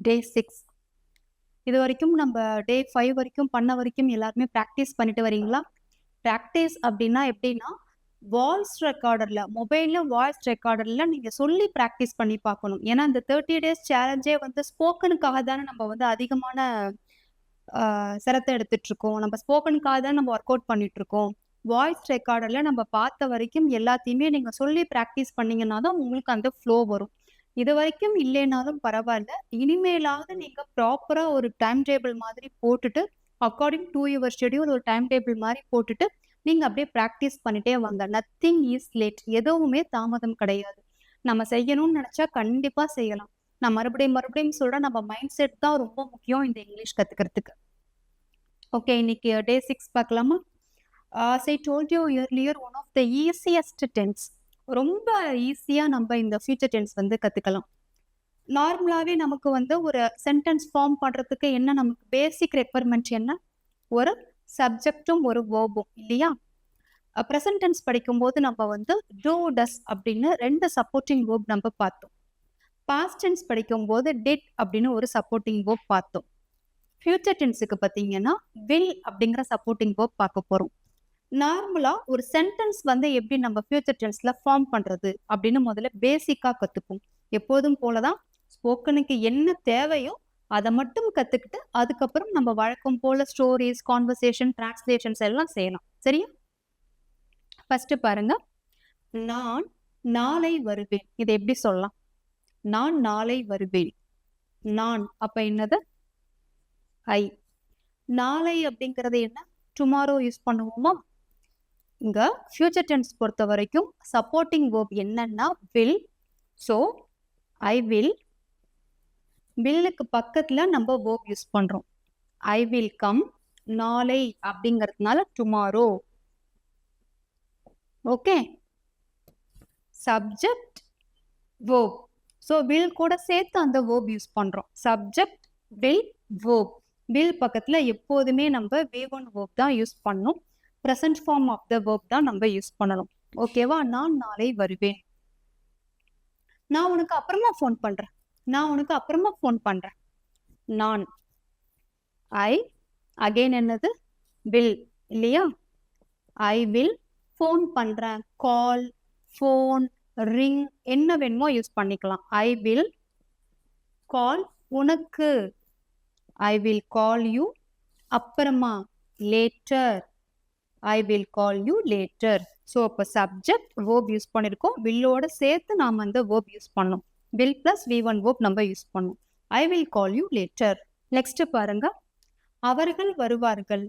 டே 6 இது வரைக்கும் நம்ம டே 5 வரைக்கும் பண்ண வரைக்கும் எல்லாருமே ப்ராக்டிஸ் பண்ணிட்டு வரீங்களா? ப்ராக்டிஸ் அப்படின்னா எப்படின்னா, வாய்ஸ் ரெக்கார்டர்ல மொபைல்ல வாய்ஸ் ரெக்கார்டர்ல நீங்க சொல்லி ப்ராக்டிஸ் பண்ணி பார்க்கணும். ஏன்னா, இந்த 30 டேஸ் சேலஞ்சே வந்து ஸ்போக்கனுக்காக தானே நம்ம வந்து அதிகமான சிரத்த எடுத்துட்டு இருக்கோம். நம்ம ஸ்போக்கனுக்காக தான் நம்ம ஒர்க் அவுட் பண்ணிட்டு இருக்கோம். வாய்ஸ் ரெக்கார்டர்ல நம்ம பார்த்த வரைக்கும் எல்லாத்தையுமே நீங்க சொல்லி ப்ராக்டிஸ் பண்ணீங்கன்னா தான் உங்களுக்கு அந்த ஃப்ளோ வரும். இதுவரைக்கும் இல்லைனாலும் பரவால்ல. இனிமேலாவது நீங்க ப்ராப்பரா ஒரு டைம் டேபிள் மாதிரி போட்டுட்டு, அக்கார்டிங் டூ யுவர் ஷெட்யூல் ஒரு டைம் டேபிள் மாரி போட்டுட்டு, நீங்க அப்படியே பிராக்டிஸ் பண்ணிட்டே வாங்க. Nothing is late. எதுவுமே தாமதம் கிடையாது. நம்ம செய்யணும்னு நெனச்சா கண்டிப்பா செய்யலாம். நான் மறுபடியும் மறுபடியும் சொல்றேன். நம்ம மைண்ட் செட் தான் ரொம்ப முக்கியம் இந்த இங்கிலீஷ் கத்துக்கிறதுக்கு. ஓகே. இன்னைக்கு டே 6 பார்க்கலாமா? as I told you earlier, one of the easiest tense. ரொம்ப ஈஸியா நம்ம இந்த ஃபியூச்சர் டென்ஸ் வந்து கத்துக்கலாம். நார்மலாவே நமக்கு வந்து ஒரு சென்டென்ஸ் ஃபார்ம் பண்றதுக்கு என்ன நமக்கு பேசிக் ரெக்வயர்மெண்ட் என்ன? ஒரு சப்ஜெக்டும் ஒரு வேர்பும் இல்லையா? ப்ரெசன்ட் டென்ஸ் படிக்கும்போது நம்ம வந்து டூ டஸ் அப்படின்னு 2 சப்போர்ட்டிங் வேர்ப் நம்ம பார்த்தோம். பாஸ்ட் டென்ஸ் படிக்கும்போது டிட் அப்படின்னு ஒரு சப்போர்ட்டிங் வேர்ப் பார்த்தோம். ஃபியூச்சர் டென்ஸுக்கு பார்த்தீங்கன்னா வில் அப்படிங்கிற சப்போர்ட்டிங் வேர்ப் பார்க்க போறோம். நார்மலா ஒரு சென்டென்ஸ் வந்து எப்படி நம்ம ஃபியூச்சர் டென்ஸ்ல ஃபார்ம் பண்றது அப்படின்னு முதல்ல பேசிக்கா கத்துப்போம். எப்போதும் போலதான் ஸ்போக்கனுக்கு என்ன தேவையோ அதை மட்டும் கத்துக்கிட்டு அதுக்கப்புறம் நம்ம வழக்கம் போல ஸ்டோரிஸ், கான்வர்சேஷன், டிரான்ஸ்லேஷன்ஸ் எல்லாம் செய்யலாம். சரியா? ஃபர்ஸ்ட் பாருங்க. நான் நாளை வருவேன். இதை எப்படி சொல்லலாம்? நான் நாளை வருவேன். நான் அப்ப என்னது? ஐ. நாளை அப்படிங்கிறது என்ன? டுமாரோ யூஸ் பண்ணுவோமா? இங்க ஃபியூச்சர் டென்ஸ் பொறுத்த வரைக்கும் சப்போர்ட்டிங் வேர்ப் என்னன்னா வில். So I will. வில்லுக்கு பக்கத்துல நம்ம வேர்ப் யூஸ் பண்றோம். I will come. நாளை அப்படிங்கிறதுனால tomorrow. Okay. Subject verb. So will கூட சேர்த்து அந்த வேர்ப் யூஸ் பண்றோம். Subject will verb. வில் பக்கத்துல எப்போதுமே நம்ம V1 வேர்ப் தான் யூஸ் பண்ணணும். Present form of the verb தான் நம்ம யூஸ் பண்ணணும். ஓகேவா? நான் நாளை வருவேன். நான் உனக்கு அப்புறமா ஃபோன் பண்றேன். நான் உனக்கு அப்புறமா ஃபோன் பண்றேன். நான். ஐ. அகைன் என்னது? வில் இல்லையா? ஐ வில் ஃபோன் பண்றேன். கால், ஃபோன், ரிங் என்ன வேணுமோ யூஸ் பண்ணிக்கலாம். ஐ வில் கால் உனக்கு. I will call you. அப்புறமா later. I will call you later. So அப்போ சப்ஜெக்ட் வேர்ப் யூஸ் பண்ணியிருக்கோம். வில்லோட சேர்த்து நாம் அந்த வேர்ப் யூஸ் பண்ணோம். வில் பிளஸ் V1 வேர்ப் நம்ம யூஸ் பண்ணோம். I will call you later. Next பாருங்க. அவர்கள் வருவார்கள்.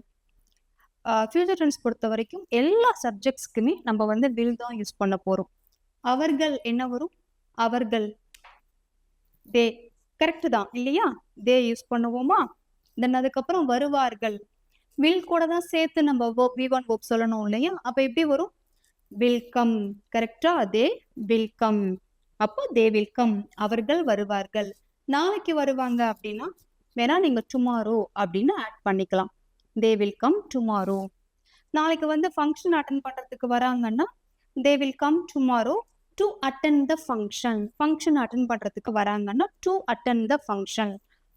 ஃபியூச்சர் டென்ஸ் பொறுத்த வரைக்கும் எல்லா சப்ஜெக்ட்ஸ்க்குமே நம்ம வந்து வில் தான் யூஸ் பண்ண போறோம். அவர்கள் என்ன வரும்? அவர்கள். தே. கரெக்ட் தான் இல்லையா? தே யூஸ் பண்ணுவோமா? தென் அதுக்கப்புறம் வருவார்கள். வில் கூட தான் சேர்த்து நம்ம V1 வேர்ப் சொல்லணும் இல்லையா? அப்ப எப்படி வரும்? Will come. கரெக்டா? They will come. அப்போ தே வில் கம். அவர்கள் வருவார்கள். நாளைக்கு வருவாங்க அப்படின்னா வேணா நீங்க டுமாரோ அப்படின்னு ஆட் பண்ணிக்கலாம். தே வில் கம் டுமாரோ. நாளைக்கு வந்து ஃபங்க்ஷன் அட்டன் பண்றதுக்கு வராங்கன்னா தே will come tomorrow to attend the function. Function attend பண்றதுக்கு வராங்கன்னா டு அட்டன் த ஃபங்க்ஷன்.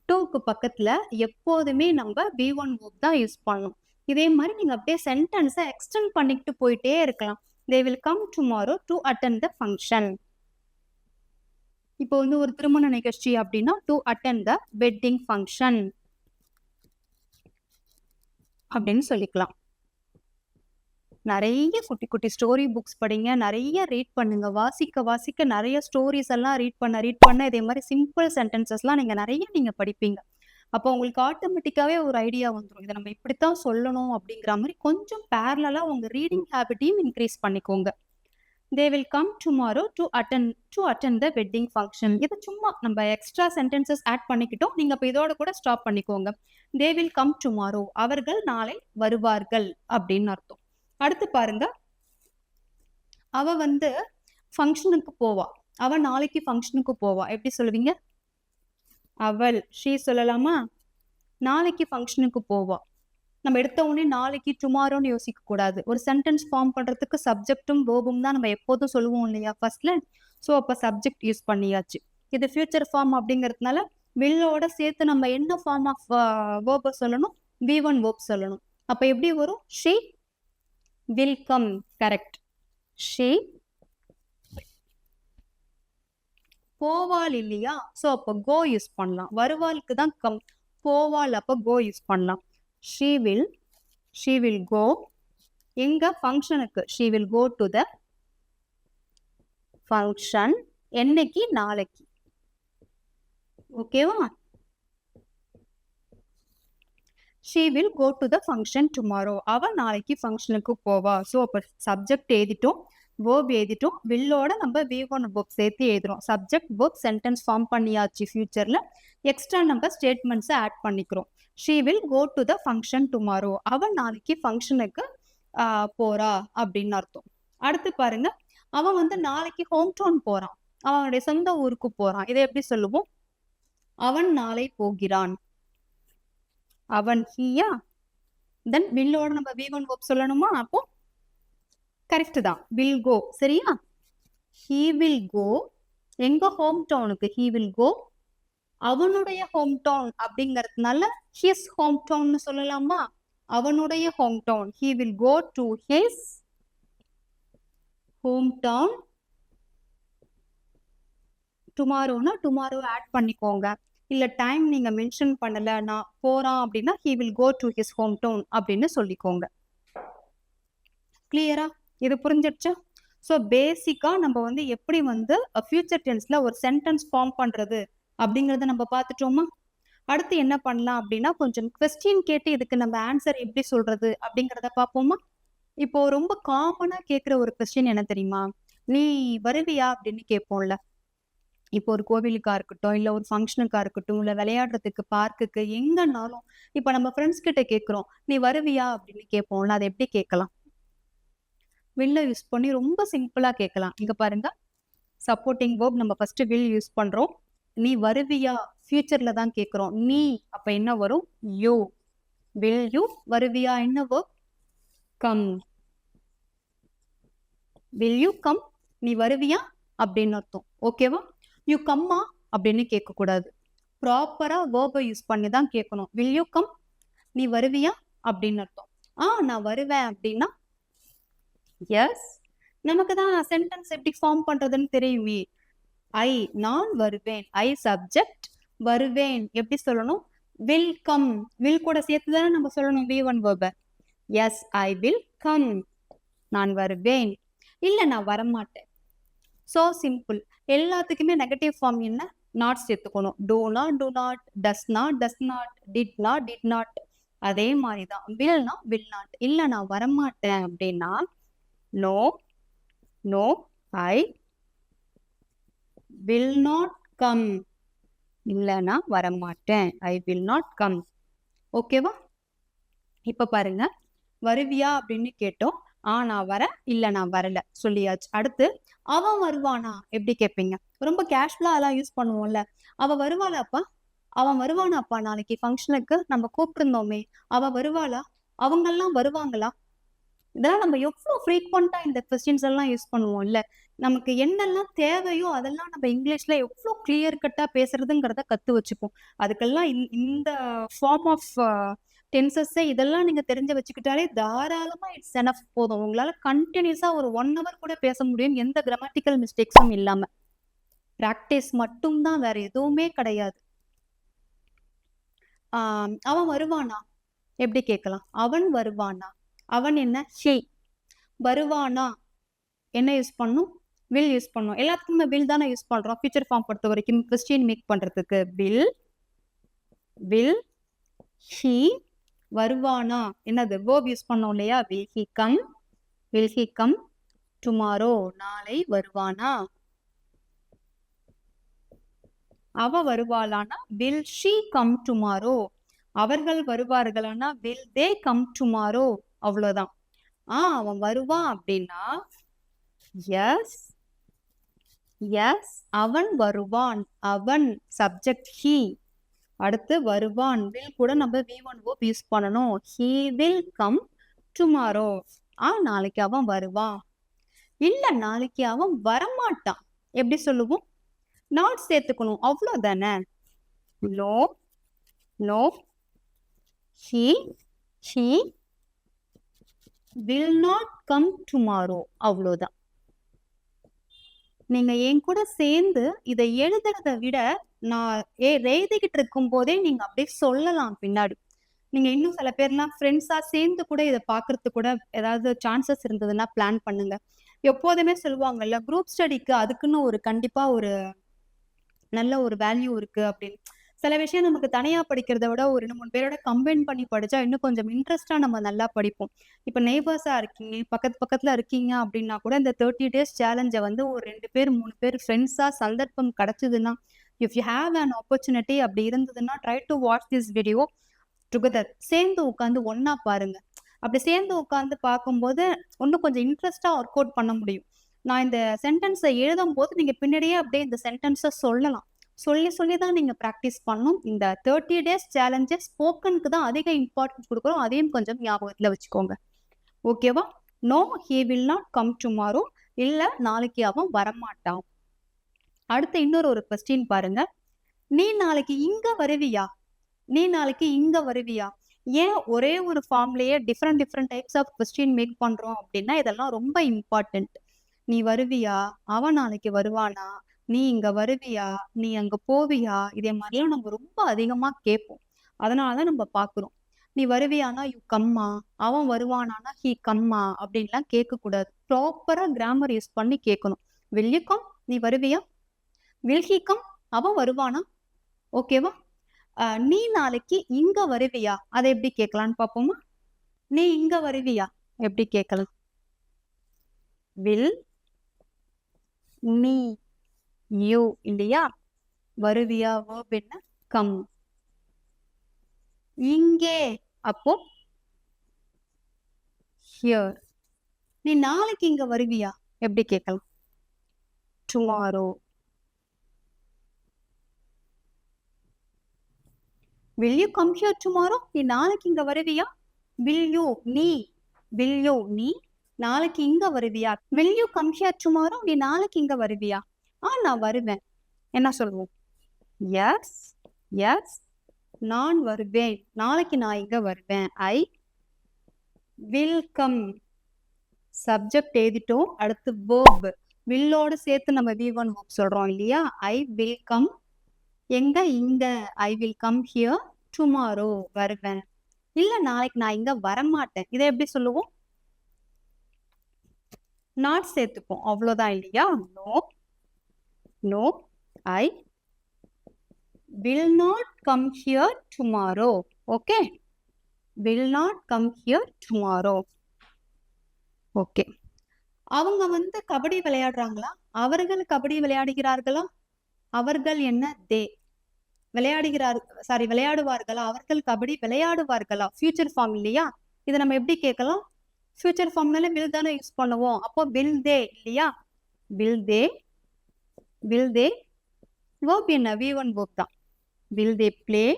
டூக்கு பக்கத்துல எப்போதுமே நம்ம V1 வேர்ப் தான் யூஸ் பண்ணணும். இதே மாதிரி நீங்க அப்படியே சென்டென்ஸை எக்ஸ்டெண்ட் பண்ணிக்கிட்டு போயிட்டே இருக்கலாம். தே will come tomorrow to attend the function. இப்போ வந்து ஒரு திருமண நிகழ்ச்சி அப்படின்னா to attend the wedding function அப்படின்னு சொல்லிக்கலாம். நிறைய குட்டி குட்டி ஸ்டோரி புக்ஸ் படிங்க. நிறைய ரீட் பண்ணுங்க. வாசிக்க வாசிக்க நிறைய ஸ்டோரிஸ் எல்லாம் ரீட் பண்ண இதே மாதிரி சிம்பிள் சென்டென்சஸ்லாம் நீங்க படிப்பீங்க. அப்போ உங்களுக்கு ஆட்டோமேட்டிக்காவே ஒரு ஐடியா வந்துடும். இதை நம்ம இப்படித்தான் சொல்லணும் அப்படிங்கிற மாதிரி கொஞ்சம் பேரலா உங்க ரீடிங் ஹேபிட்டையும் இன்க்ரீஸ் பண்ணிக்கோங்க. தே will come tomorrow to attend the wedding function. இது சும்மா நம்ம எக்ஸ்ட்ரா சென்டென்சஸ் ஆட் பண்ணிக்கிட்டோம். நீங்க இப்போ இதோட கூட ஸ்டாப் பண்ணிக்கோங்க. தே வில் கம் டுமாரோ. அவர்கள் நாளை வருவார்கள் அப்படின்னு அர்த்தம். அடுத்து பாருங்க. அவ வந்து ஃபங்க்ஷனுக்கு போவா. அவ நாளைக்கு ஃபங்க்ஷனுக்கு போவா. எப்படி சொல்லுவீங்க? அவள். ஷீ சொல்லலாமா? நாளைக்கு ஃபங்க்ஷனுக்கு போவா. நம்ம எடுத்த உடனே நாளைக்கு டுமாரோன்னு யோசிக்க கூடாது. ஒரு சென்டென்ஸ் ஃபார்ம் பண்றதுக்கு சப்ஜெக்டும் வேர்பும் தான் நம்ம எப்போதும் சொல்லுவோம் இல்லையா ஃபர்ஸ்ட்ல? ஸோ அப்போ சப்ஜெக்ட் யூஸ் பண்ணியாச்சு. இது ஃபியூச்சர் ஃபார்ம் அப்படிங்கிறதுனால வில்லோட சேர்த்து நம்ம என்ன ஃபார்ம் ஆஃப் வேர்ப் சொல்லணும்? V1 வேர்ப் சொல்லணும். அப்ப எப்படி வரும்? she will come. Correct. she போவாள் இல்லையா? ஸோ அப்போ கோ யூஸ் பண்ணலாம். வருவாளுக்கு தான் கம், போவாள் அப்போ கோ யூஸ் பண்ணலாம். she will go. எங்க? ஃபங்க்ஷனுக்கு. she will go to the function. என்னைக்கு? நாளைக்கு. ஓகேவா? she will go to the function tomorrow. அவ நாளைக்கு ஃபங்க்ஷனுக்கு போவா. ஸோ அப்போ சப்ஜெக்ட் எழுதிட்டோம், வேர்ப் எழுதிட்டோம், வில்லோட நம்ம V1 வேர்ப் சேர்த்து எழுதுறோம். சப்ஜெக்ட் வேர்ப் சென்டென்ஸ் ஃபார்ம் பண்ணியாச்சு. ஃபியூச்சர்ல எக்ஸ்ட்ரா நம்ம ஸ்டேட்மெண்ட்ஸை ஆட் பண்ணிக்கிறோம். she will go to the function tomorrow. அவ நாளைக்கு ஃபங்க்ஷனுக்கு போறா அப்படின்னு அர்த்தம். அடுத்து பாருங்க, அவன் வந்து நாளைக்கு ஹோம் டவுன் போறான், அவனுடைய சொந்த ஊருக்கு போறான். இதை எப்படி சொல்லுவோம்? அவன் நாளை போகிறான். அவன் ஹீயா. தென் வில்லோட நம்ம V1 வேர்ப் சொல்லணுமா? அப்போ கரெக்ட் தான், வில் கோ. சரியா? he will go. எங்க? ஹோம் டவுனுக்கு. he will go. அவனுடைய ஹோம் டவுன் அப்படிங்கறதுனால his ஹோம் டவுன் சொல்லலாமா? அவனுடைய home town. he will go to his home town டுமாரோனா டுமாரோ ஆட் பண்ணிக்கோங்க. இல்ல டைம் நீங்க மென்ஷன் பண்ணல, நான் போறான் அப்படின்னா he will go to his home town அப்படின்னு சொல்லிக்கோங்க. கிளியரா? இது புரிஞ்சிடுச்சா? ஸோ பேசிக்கா நம்ம வந்து எப்படி வந்து ஃபியூச்சர் டென்ஸ்ல ஒரு சென்டென்ஸ் ஃபார்ம் பண்றது அப்படிங்கறத நம்ம பார்த்துட்டோமா? அடுத்து என்ன பண்ணலாம் அப்படின்னா, கொஞ்சம் கொஸ்டின் கேட்டு இதுக்கு நம்ம ஆன்சர் எப்படி சொல்றது அப்படிங்கறத பார்ப்போமா? இப்போ ரொம்ப காமனா கேட்கிற ஒரு கொஸ்டின் என்ன தெரியுமா? நீ வருவியா அப்படின்னு கேட்போம்ல. இப்போ ஒரு கோவிலுக்கா இருக்கட்டும், இல்ல ஒரு ஃபங்க்ஷனுக்கா இருக்கட்டும், இல்ல விளையாடுறதுக்கு பார்க்குக்கு எங்கன்னாலும் இப்போ நம்ம ஃப்ரெண்ட்ஸ் கிட்ட கேட்குறோம், நீ வருவியா அப்படின்னு கேட்போம்ல. அதை எப்படி கேட்கலாம்? வில்ல யூஸ் பண்ணி ரொம்ப சிம்பிளா கேட்கலாம். இங்க பாருங்க, சப்போர்ட்டிங் வேர்ப் நம்ம ஃபர்ஸ்ட் வில் யூஸ் பண்றோம். நீ வருவியா ஃபியூச்சர்ல தான் கேட்குறோம். நீ அப்ப என்ன வரும்? யூ. Will you. வருவியா என்ன verb? Come. Will you come? நீ வருவியா அப்படின்னு அர்த்தம். ஓகேவா? யூ கம்மா அப்படின்னு கேட்க கூடாது. ப்ராப்பரா வேர்பை யூஸ் பண்ணி தான் கேட்கணும். Will you come? நீ வருவியா அப்படின்னு அர்த்தம். நான் வருவேன் அப்படின்னா எஸ். நமக்கு தான் சென்டென்ஸ் எப்படி ஃபார்ம் பண்றதுன்னு தெரியுமே. நான் வருவேன். சப்ஜெக்ட், வருவேன் எப்படி சொல்லணும்? Will come. வில் கூட சேர்த்து தானே நம்ம சொல்லணும் V1 வேர்பை. Yes, I will come. நான் வருவேன். இல்ல, நான் வரமாட்டேன். So simple. எல்லாத்துக்குமே நெகட்டிவ் ஃபார்ம் என்ன? நாட் சேர்த்துக்கணும். Do not, do not. Does not, does not. Did not, did not. அதே மாதிரி தான் வில்னா வில் நாட். இல்லை நான் வரமாட்டேன் அப்படின்னா no, no, I will not come. இல்லைனா வரமாட்டேன். I will not come. ஓகேவா? இப்போ பாருங்க, வருவியா அப்படின்னு கேட்டோம். நான் வரேன், இல்ல நான் வரல சொல்லியாச்சு. அடுத்து அவன் வருவானா எப்படி கேட்பீங்க? ரொம்ப கேஷுவலா அதெல்லாம் யூஸ் பண்ணுவோம்ல. அவ வருவாளாப்பா? அவன் வருவானாப்பா நாளைக்கு ஃபங்க்ஷனுக்கு? நம்ம கூப்பிட்டுருந்தோமே, அவ வருவாளா? அவங்கெல்லாம் வருவாங்களா? இதெல்லாம் நம்ம எவ்வளோ ஃப்ரீக்வெண்டா இந்த கொஸ்டின்ஸ் எல்லாம் யூஸ் பண்ணுவோம் இல்ல. நமக்கு என்னெல்லாம் தேவையோ அதெல்லாம் நம்ம இங்கிலீஷ்ல எவ்வளோ கிளியர் கட்டா பேசுறதுங்கிறத கத்து வச்சுப்போம். அதுக்கெல்லாம் இந்த ஃபார்ம் ஆஃப் டென்சஸ் இதெல்லாம் நீங்க தெரிஞ்சு வச்சுக்கிட்டாலே தாராளமா இட்ஸ் எனஃப் போதும். உங்களால கண்டினியூஸா ஒரு 1 hour கூட பேச முடியும், எந்த கிராமட்டிக்கல் மிஸ்டேக்ஸும் இல்லாம. பிராக்டிஸ் மட்டும்தான், வேற எதுவுமே கிடையாது. அவன் வருவானா எப்படி கேட்கலாம்? அவன் வருவானா. அவன் என்ன? ஷே. வருவானா என்ன யூஸ் பண்ணும்? வில் யூஸ் பண்ணும். எல்லாத்துக்குமே வில் தானே யூஸ் பண்றோம் ஃபியூச்சர் ஃபார்ம் பொறுத்த வரைக்கும். கொஸ்டின் மேக் பண்றதுக்கு வில், வில், ஹி. வருவானா என்னது? வேர்ப் யூஸ் பண்ணோம் இல்லையா? Will he come, will he come tomorrow. நாளை வருவானா. அவ வருவாளானா வில் ஷீ கம் டுமாரோ. அவர்கள் வருவார்களானா வில் தே கம் டுமாரோ. அவ்வளவுதான். அவன் வருவான் அப்படின்னா எஸ், எஸ், அவன் வருவான். அவன் சப்ஜெக்ட் ஹி. அடுத்து வருவான். வில் கூட நம்ம V1 வேர்ப் யூஸ் பண்ணணும். He will come tomorrow. நாளைக்கு அவன் வருவான். இல்ல நாளைக்கு அவன் வரமாட்டான் எப்படி சொல்லுவோம்? நாட் சேர்த்துக்கணும். அவ்வளவுதானே. No, no. He will not come tomorrow. அவ்வளோதான். நீங்க என் கூட சேர்ந்து இதை எழுதுறத விட நான் எழுதிக்கிட்டு இருக்கும் போதே நீங்க அப்படியே சொல்லலாம் பின்னாடி. நீங்க இன்னும் சில பேர்லாம் ஃப்ரெண்ட்ஸா சேர்ந்து கூட இதை பார்க்கறதுக்கு கூட ஏதாவது சான்சஸ் இருந்ததுன்னா பிளான் பண்ணுங்க. எப்போதுமே சொல்லுவாங்கல்ல, குரூப் ஸ்டடிக்கு அதுக்குன்னு ஒரு கண்டிப்பா ஒரு நல்ல ஒரு வேல்யூ இருக்கு அப்படின்னு. சில விஷயம் நமக்கு தனியா படிக்கிறத விட ஒரு 2, 3 பேரோட கம்பைன் பண்ணி படிச்சா இன்னும் கொஞ்சம் இன்ட்ரெஸ்டா நம்ம நல்லா படிப்போம். இப்ப நெய்பர்ஸா இருக்கீங்க, பக்கத்துல இருக்கீங்க அப்படின்னா கூட இந்த 30 டேஸ் சேலஞ்ச வந்து ஒரு 2 பேர் 3 பேர் ஃப்ரெண்ட்ஸா சந்தர்ப்பம் கிடைச்சதுன்னா, if you have an opportunity அப்படி இருந்ததுன்னா try to watch this video together. சேர்ந்து உட்காந்து ஒண்ணா பாருங்க. அப்படி சேர்ந்து உட்காந்து பார்க்கும்போது இன்னும் கொஞ்சம் இன்ட்ரெஸ்டா ஒர்க் அவுட் பண்ண முடியும். நான் இந்த சென்டென்ஸை எழுதும்போது நீங்க பின்னாடியே அப்படியே இந்த சென்டென்ஸை சொல்லலாம். சொல்லி தான் நீங்க ப்ராக்டிஸ் பண்ணணும். இந்த 30 டேஸ் சேலஞ்சஸ் ஸ்போக்கனுக்கு தான் அதிக இம்பார்ட்டன்ஸ் கொடுக்குறோம். அதையும் கொஞ்சம் ஞாபகத்துல வச்சுக்கோங்க. ஓகேவா? No, he will not come tomorrow. இல்ல, நாளைக்கு அவன் வரமாட்டான். அடுத்து இன்னொரு ஒரு கொஸ்டின் பாருங்க. நீ நாளைக்கு இங்க வருவியா? நீ நாளைக்கு இங்க வருவியா? ஏன் ஒரே ஒரு ஃபார்ம்லயே different types of question make பண்றோம் அப்படின்னா இதெல்லாம் ரொம்ப இம்பார்ட்டன்ட். நீ வருவியா? அவன் நாளைக்கு வருவானா? நீ இங்க வருவியா? நீ அங்க போவியா? இதே மாதிரிலாம் நம்ம ரொம்ப அதிகமா கேட்போம். அதனாலதான் நம்ம பாக்குறோம். நீ வருவியானா யூ கம்மா, அவன் வருவானானா ஹீ கம்மா அப்படின்லாம் கேட்க கூடாது. ப்ராப்பரா கிராமர் யூஸ் பண்ணி கேட்கணும். Will you come? நீ வருவியா? Will he come? அவன் வருவானா? ஓகேவா? நீ நாளைக்கு இங்க வருவியா? அதை எப்படி கேட்கலான்னு பாப்போமா? நீ இங்க வருவியா எப்படி கேட்கலாம்? வில், நீ, யூ இல்லையா? வருவியா verb என்ன? கம். இங்கே அப்போ ஹியர். நீ நாளைக்கு இங்க வருவியா எப்படி கேட்கலாம்? Tomorrow. will you come here tomorrow? நீ நாளைக்கு இங்க வருவியா? will you, நீ, will you, நீ நாளைக்கு இங்க வருவியா? will you come here tomorrow? நீ நாளைக்கு இங்க வருவியா? நான் வருவேன். என்ன சொல்லுவோம்? எஸ், எஸ், நான் வருவேன். நாளைக்கு நான் இங்க வருவேன். ஐ வில் கம். சப்ஜெக்ட் எழுதிட்டோம். அடுத்து verb. வில்லோடு சேர்த்து நம்ம V1 verb சொல்றோம் இல்லையா? ஐ வில் கம். எங்க? இங்க. ஐ வில் கம் ஹியர் டுமாரோ. வருவேன். இல்ல, நாளைக்கு நான் இங்க வரமாட்டேன். இதை எப்படி சொல்லுவோம்? நாட் சேர்த்துப்போம். அவ்வளவுதான் இல்லையா? No, no, I will not come here tomorrow. Okay? Will not come here tomorrow. Okay. அவங்க வந்து கபடி விளையாடுறாங்களா? அவர்கள் கபடி விளையாடுகிறார்களா? அவர்கள் என்ன? தே. விளையாடுவார்களா? அவர்கள் கபடி விளையாடுவார்களா? ஃபியூச்சர் ஃபார்ம் இல்லையா? இதை நம்ம எப்படி கேட்கலாம்? ஃபியூச்சர் ஃபார்ம்னால வில் தானே யூஸ் பண்ணுவோம். அப்போ வில் தே இல்லையா? Will they, will they. verb என்ன? V1 verb தான். will they play?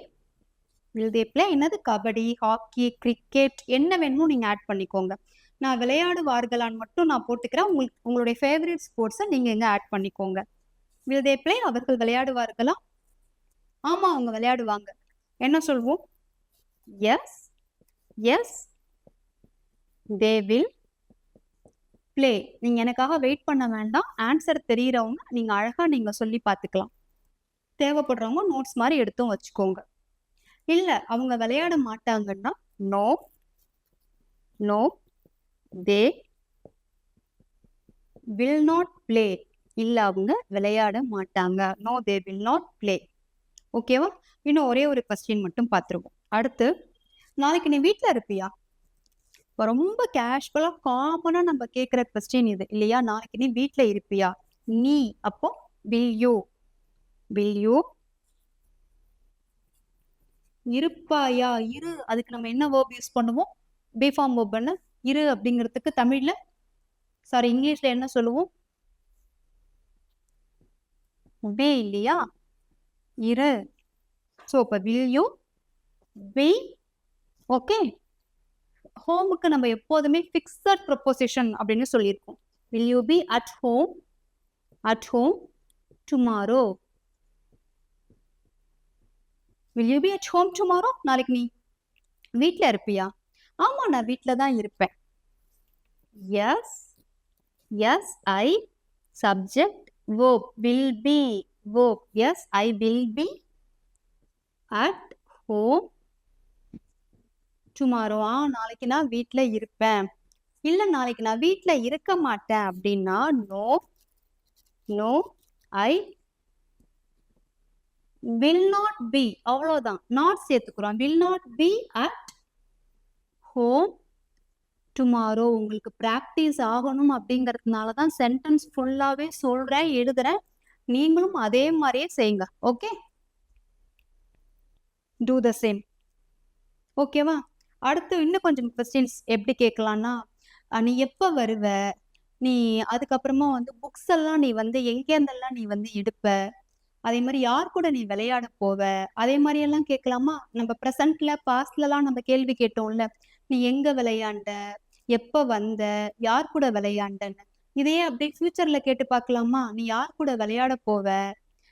will they play என்னது? கபடி, ஹாக்கி, கிரிக்கெட் என்ன வேணுமோ நீங்க ஆட் பண்ணிக்கோங்க. நான் விளையாடுவார்களான்னு மட்டும் நான் போட்டுக்கிறேன். உங்களுடைய ஃபேவரட் ஸ்போர்ட்ஸை நீங்க எங்க ஆட் பண்ணிக்கோங்க. will they play? அவர்கள் விளையாடுவார்களா? ஆமா, அவங்க விளையாடுவாங்க. என்ன சொல்வோம்? Yes, yes, they will play. நீங்க எனக்காக வெயிட் பண்ண வேண்டாம். ஆன்சர் தெரியறவங்க நீங்க அழகா நீங்க சொல்லி பார்த்துக்கலாம். தேவைப்படுறவங்க நோட்ஸ் மாதிரி எடுத்தும் வச்சுக்கோங்க. இல்ல, அவங்க விளையாட மாட்டாங்கன்னா no, no, they will not play. இல்ல, அவங்க விளையாட மாட்டாங்க. No, they will not play. ஓகேவா? இன்னும் ஒரே ஒரு கொஸ்டின் மட்டும் பார்த்துருவோம். அடுத்து, நாளைக்கு நீ வீட்டுல இருப்பியா? ரொம்ப கேஷுவலா காமனா நம்ம கேட்கிற கொஸ்டின் இது இல்லையா? நாளைக்கு நீ வீட்டுல இருப்பியா? நீ அப்போ வில் யூ, வில் யூ. இருப்பாயா? இரு. அதுக்கு நம்ம என்ன verb யூஸ் பண்ணுவோம்? பி ஃபார்ம் verb என்ன? இரு அப்படிங்கிறதுக்கு தமிழ்ல, சாரி இங்கிலீஷ்ல என்ன சொல்லுவோம்? பி இல்லையா? இரு. ஸோ இப்போ வில் யூ பி. ஓகே. ஹோமுக்கு நம்ம எப்போதுமே ஃபிக்ஸட் ப்ரொபோசிஷன் அப்படின்னு சொல்லியிருக்கோம். Will you be at home, at home tomorrow. Will you be at home tomorrow? நாளைக்கு நீ வீட்ல இருப்பியா? ஆமா, நான் வீட்ல தான் இருப்பேன். Yes yes I subject verb will be verb. Yes, I will be at home tomorrow. நாளைக்கு நான் வீட்ல இருப்பேன். இல்ல நாளைக்கு நான் வீட்ல இருக்க மாட்டேன் அப்படின்னா no no I will not be. அவ்வளவுதான். not சேர்த்துக்கிறோம். will not be at home tomorrow. உங்களுக்கு பிராக்டிஸ் ஆகணும் அப்படிங்கிறதுனால தான் சென்டென்ஸ் ஃபுல்லாவே சொல்றேன், எழுதுறேன். நீங்களும் அதே மாதிரியே செய்யுங்க. Okay, do the same. ஓகேவா? அடுத்து இன்னும் கொஞ்சம் கொஸ்டின்ஸ் எப்படி கேட்கலாம்னா, நீ எப்போ வருவ, நீ அதுக்கப்புறமா வந்து புக்ஸ் எல்லாம் நீ வந்து எங்கேருந்தெல்லாம் நீ வந்து எடுப்ப, அதே மாதிரி யார் கூட நீ விளையாட போவ, அதே மாதிரி எல்லாம் கேட்கலாமா? நம்ம ப்ரெசன்ட்ல பாஸ்ட்லலாம் நம்ம கேள்வி கேட்டோம்ல, நீ எங்க விளையாண்ட, எப்ப வந்த, யார் கூட விளையாண்டன்னு. இதையே அப்படியே ஃபியூச்சர்ல கேட்டு பார்க்கலாமா? நீ யார் கூட விளையாட போவ,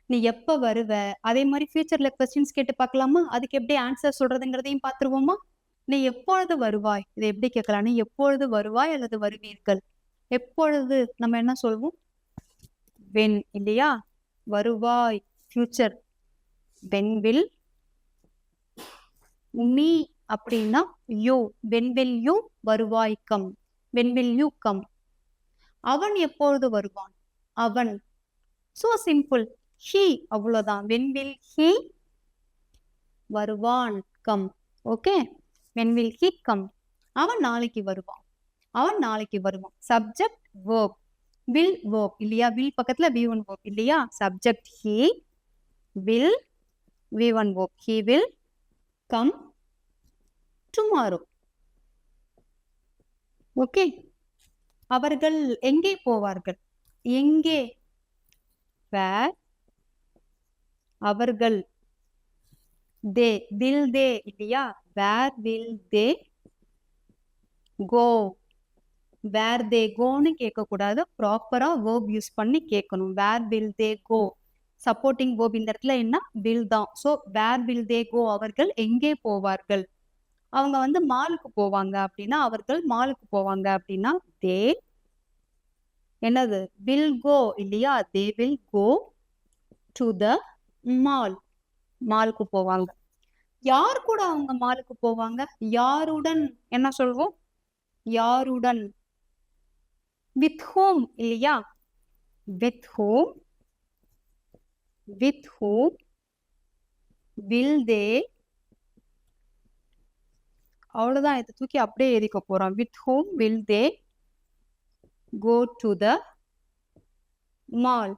நீ எப்ப வருவ, அதே மாதிரி ஃபியூச்சர்ல கொஸ்டின்ஸ் கேட்டு பார்க்கலாமா? அதுக்கு எப்படி ஆன்சர் சொல்றதுங்கிறதையும் பார்த்துருவோமா? நீ எப்பொழுது வருவாய், இதை எப்படி கேட்கலாம்? நீ எப்பொழுது வருவாய் அல்லது வருவீர்கள். எப்பொழுது நம்ம என்ன சொல்வோம்? வென் இல்லையா? வருவாய் ஃபியூச்சர். When will. நீ அப்படின்னா யூ. வென் வில் யூ வருவாய் come. When will you come. அவன் எப்பொழுது வருவான்? அவன். So simple. ஹி, அவ்வளவுதான். வென் வில் ஹி வருவான் come. Okay, when will he come. அவன் நாளைக்கு வருவான். அவன் நாளைக்கு வருவான். Subject verb. வில் verb இல்லையா? வில் பக்கத்துல V1 verb இல்லையா? Subject he will, V1 verb. He will come tomorrow. Okay, அவர்கள் எங்கே போவார்கள்? எங்கே? where. அவர்கள் they, will they இல்லையா? where will they go. where they goன்னு கேட்கக்கூடாது, ப்ராப்பரா verb யூஸ் பண்ணி கேட்கணும். where will they go. Supporting verb இந்த இடத்துல என்ன? will தான். So where will they go, அவர்கள் எங்கே போவார்கள். அவங்க வந்து மாலுக்கு போவாங்க அப்படின்னா, அவர்கள் மாலுக்கு போவாங்க அப்படின்னா they என்னது? will go இல்லையா? they will go to the mall. மாலுக்கு போவாங்க. யார் கூட அவங்க மாலுக்கு போவாங்க? யாருடன் என்ன சொல்வோம்? யாருடன். with whom இல்லையா? with whom. with whom will they. அவ்வளவுதான். இதை தூக்கி அப்படியே எழுதிக்க போறோம். with whom will they go to the mall.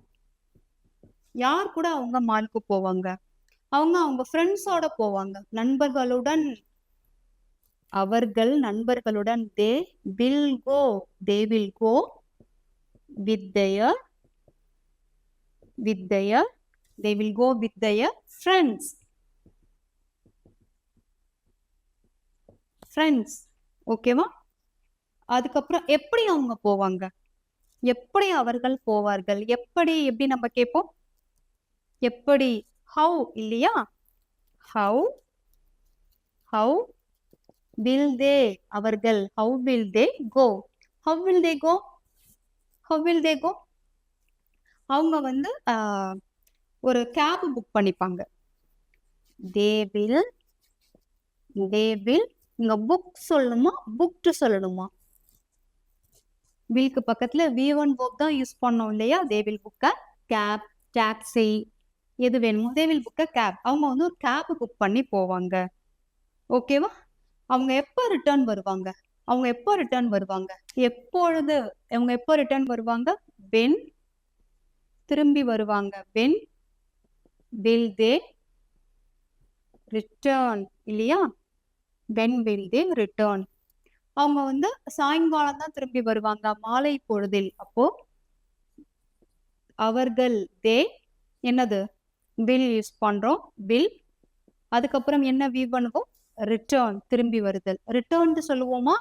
யார் கூட அவங்க மாலுக்கு போவாங்க? அவங்க ஃப்ரெண்ட்ஸோட போவாங்க, நண்பர்களுடன். அவர்கள் நண்பர்களுடன். they will go. they will go with their they will go with their friends. ஓகேவா? அதுக்கப்புறம் எப்படி அவங்க போவாங்க? எப்படி அவர்கள் போவார்கள்? எப்படி எப்படி நம்ம கேட்போம்? எப்படி? how இல்லையா? how will they அவர்கள். how will they go. how will they go. அவங்க வந்து ஒரு கேப் புக் பண்ணிப்பாங்க. they will இங்க புக் சொல்லணுமா புக்டு சொல்லணுமா? வில்க்கு பக்கத்துல V1 verb தான் யூஸ் பண்ணோம் இல்லையா? they will book a cab, taxi, எது வேணுமோ they will book a cab. அவங்க வந்து ஒரு கேப் புக் பண்ணி போவாங்க. ஓகேவா? அவங்க எப்போ ரிட்டர்ன் வருவாங்க? எப்பொழுது அவங்க எப்போ ரிட்டர்ன் வருவாங்க? when திரும்பி வருவாங்க. when will they return இல்லையா? when will they return. அவங்க வந்து சாயங்காலம் தான் திரும்பி வருவாங்க, மாலை பொழுதில். அப்போ அவர்கள் they என்னது? will யூஸ் பண்றோம். will. அதுக்கப்புறம் என்ன V பண்ணுவோம்? return, திரும்பி வருதல். return சொல்லுவோமா?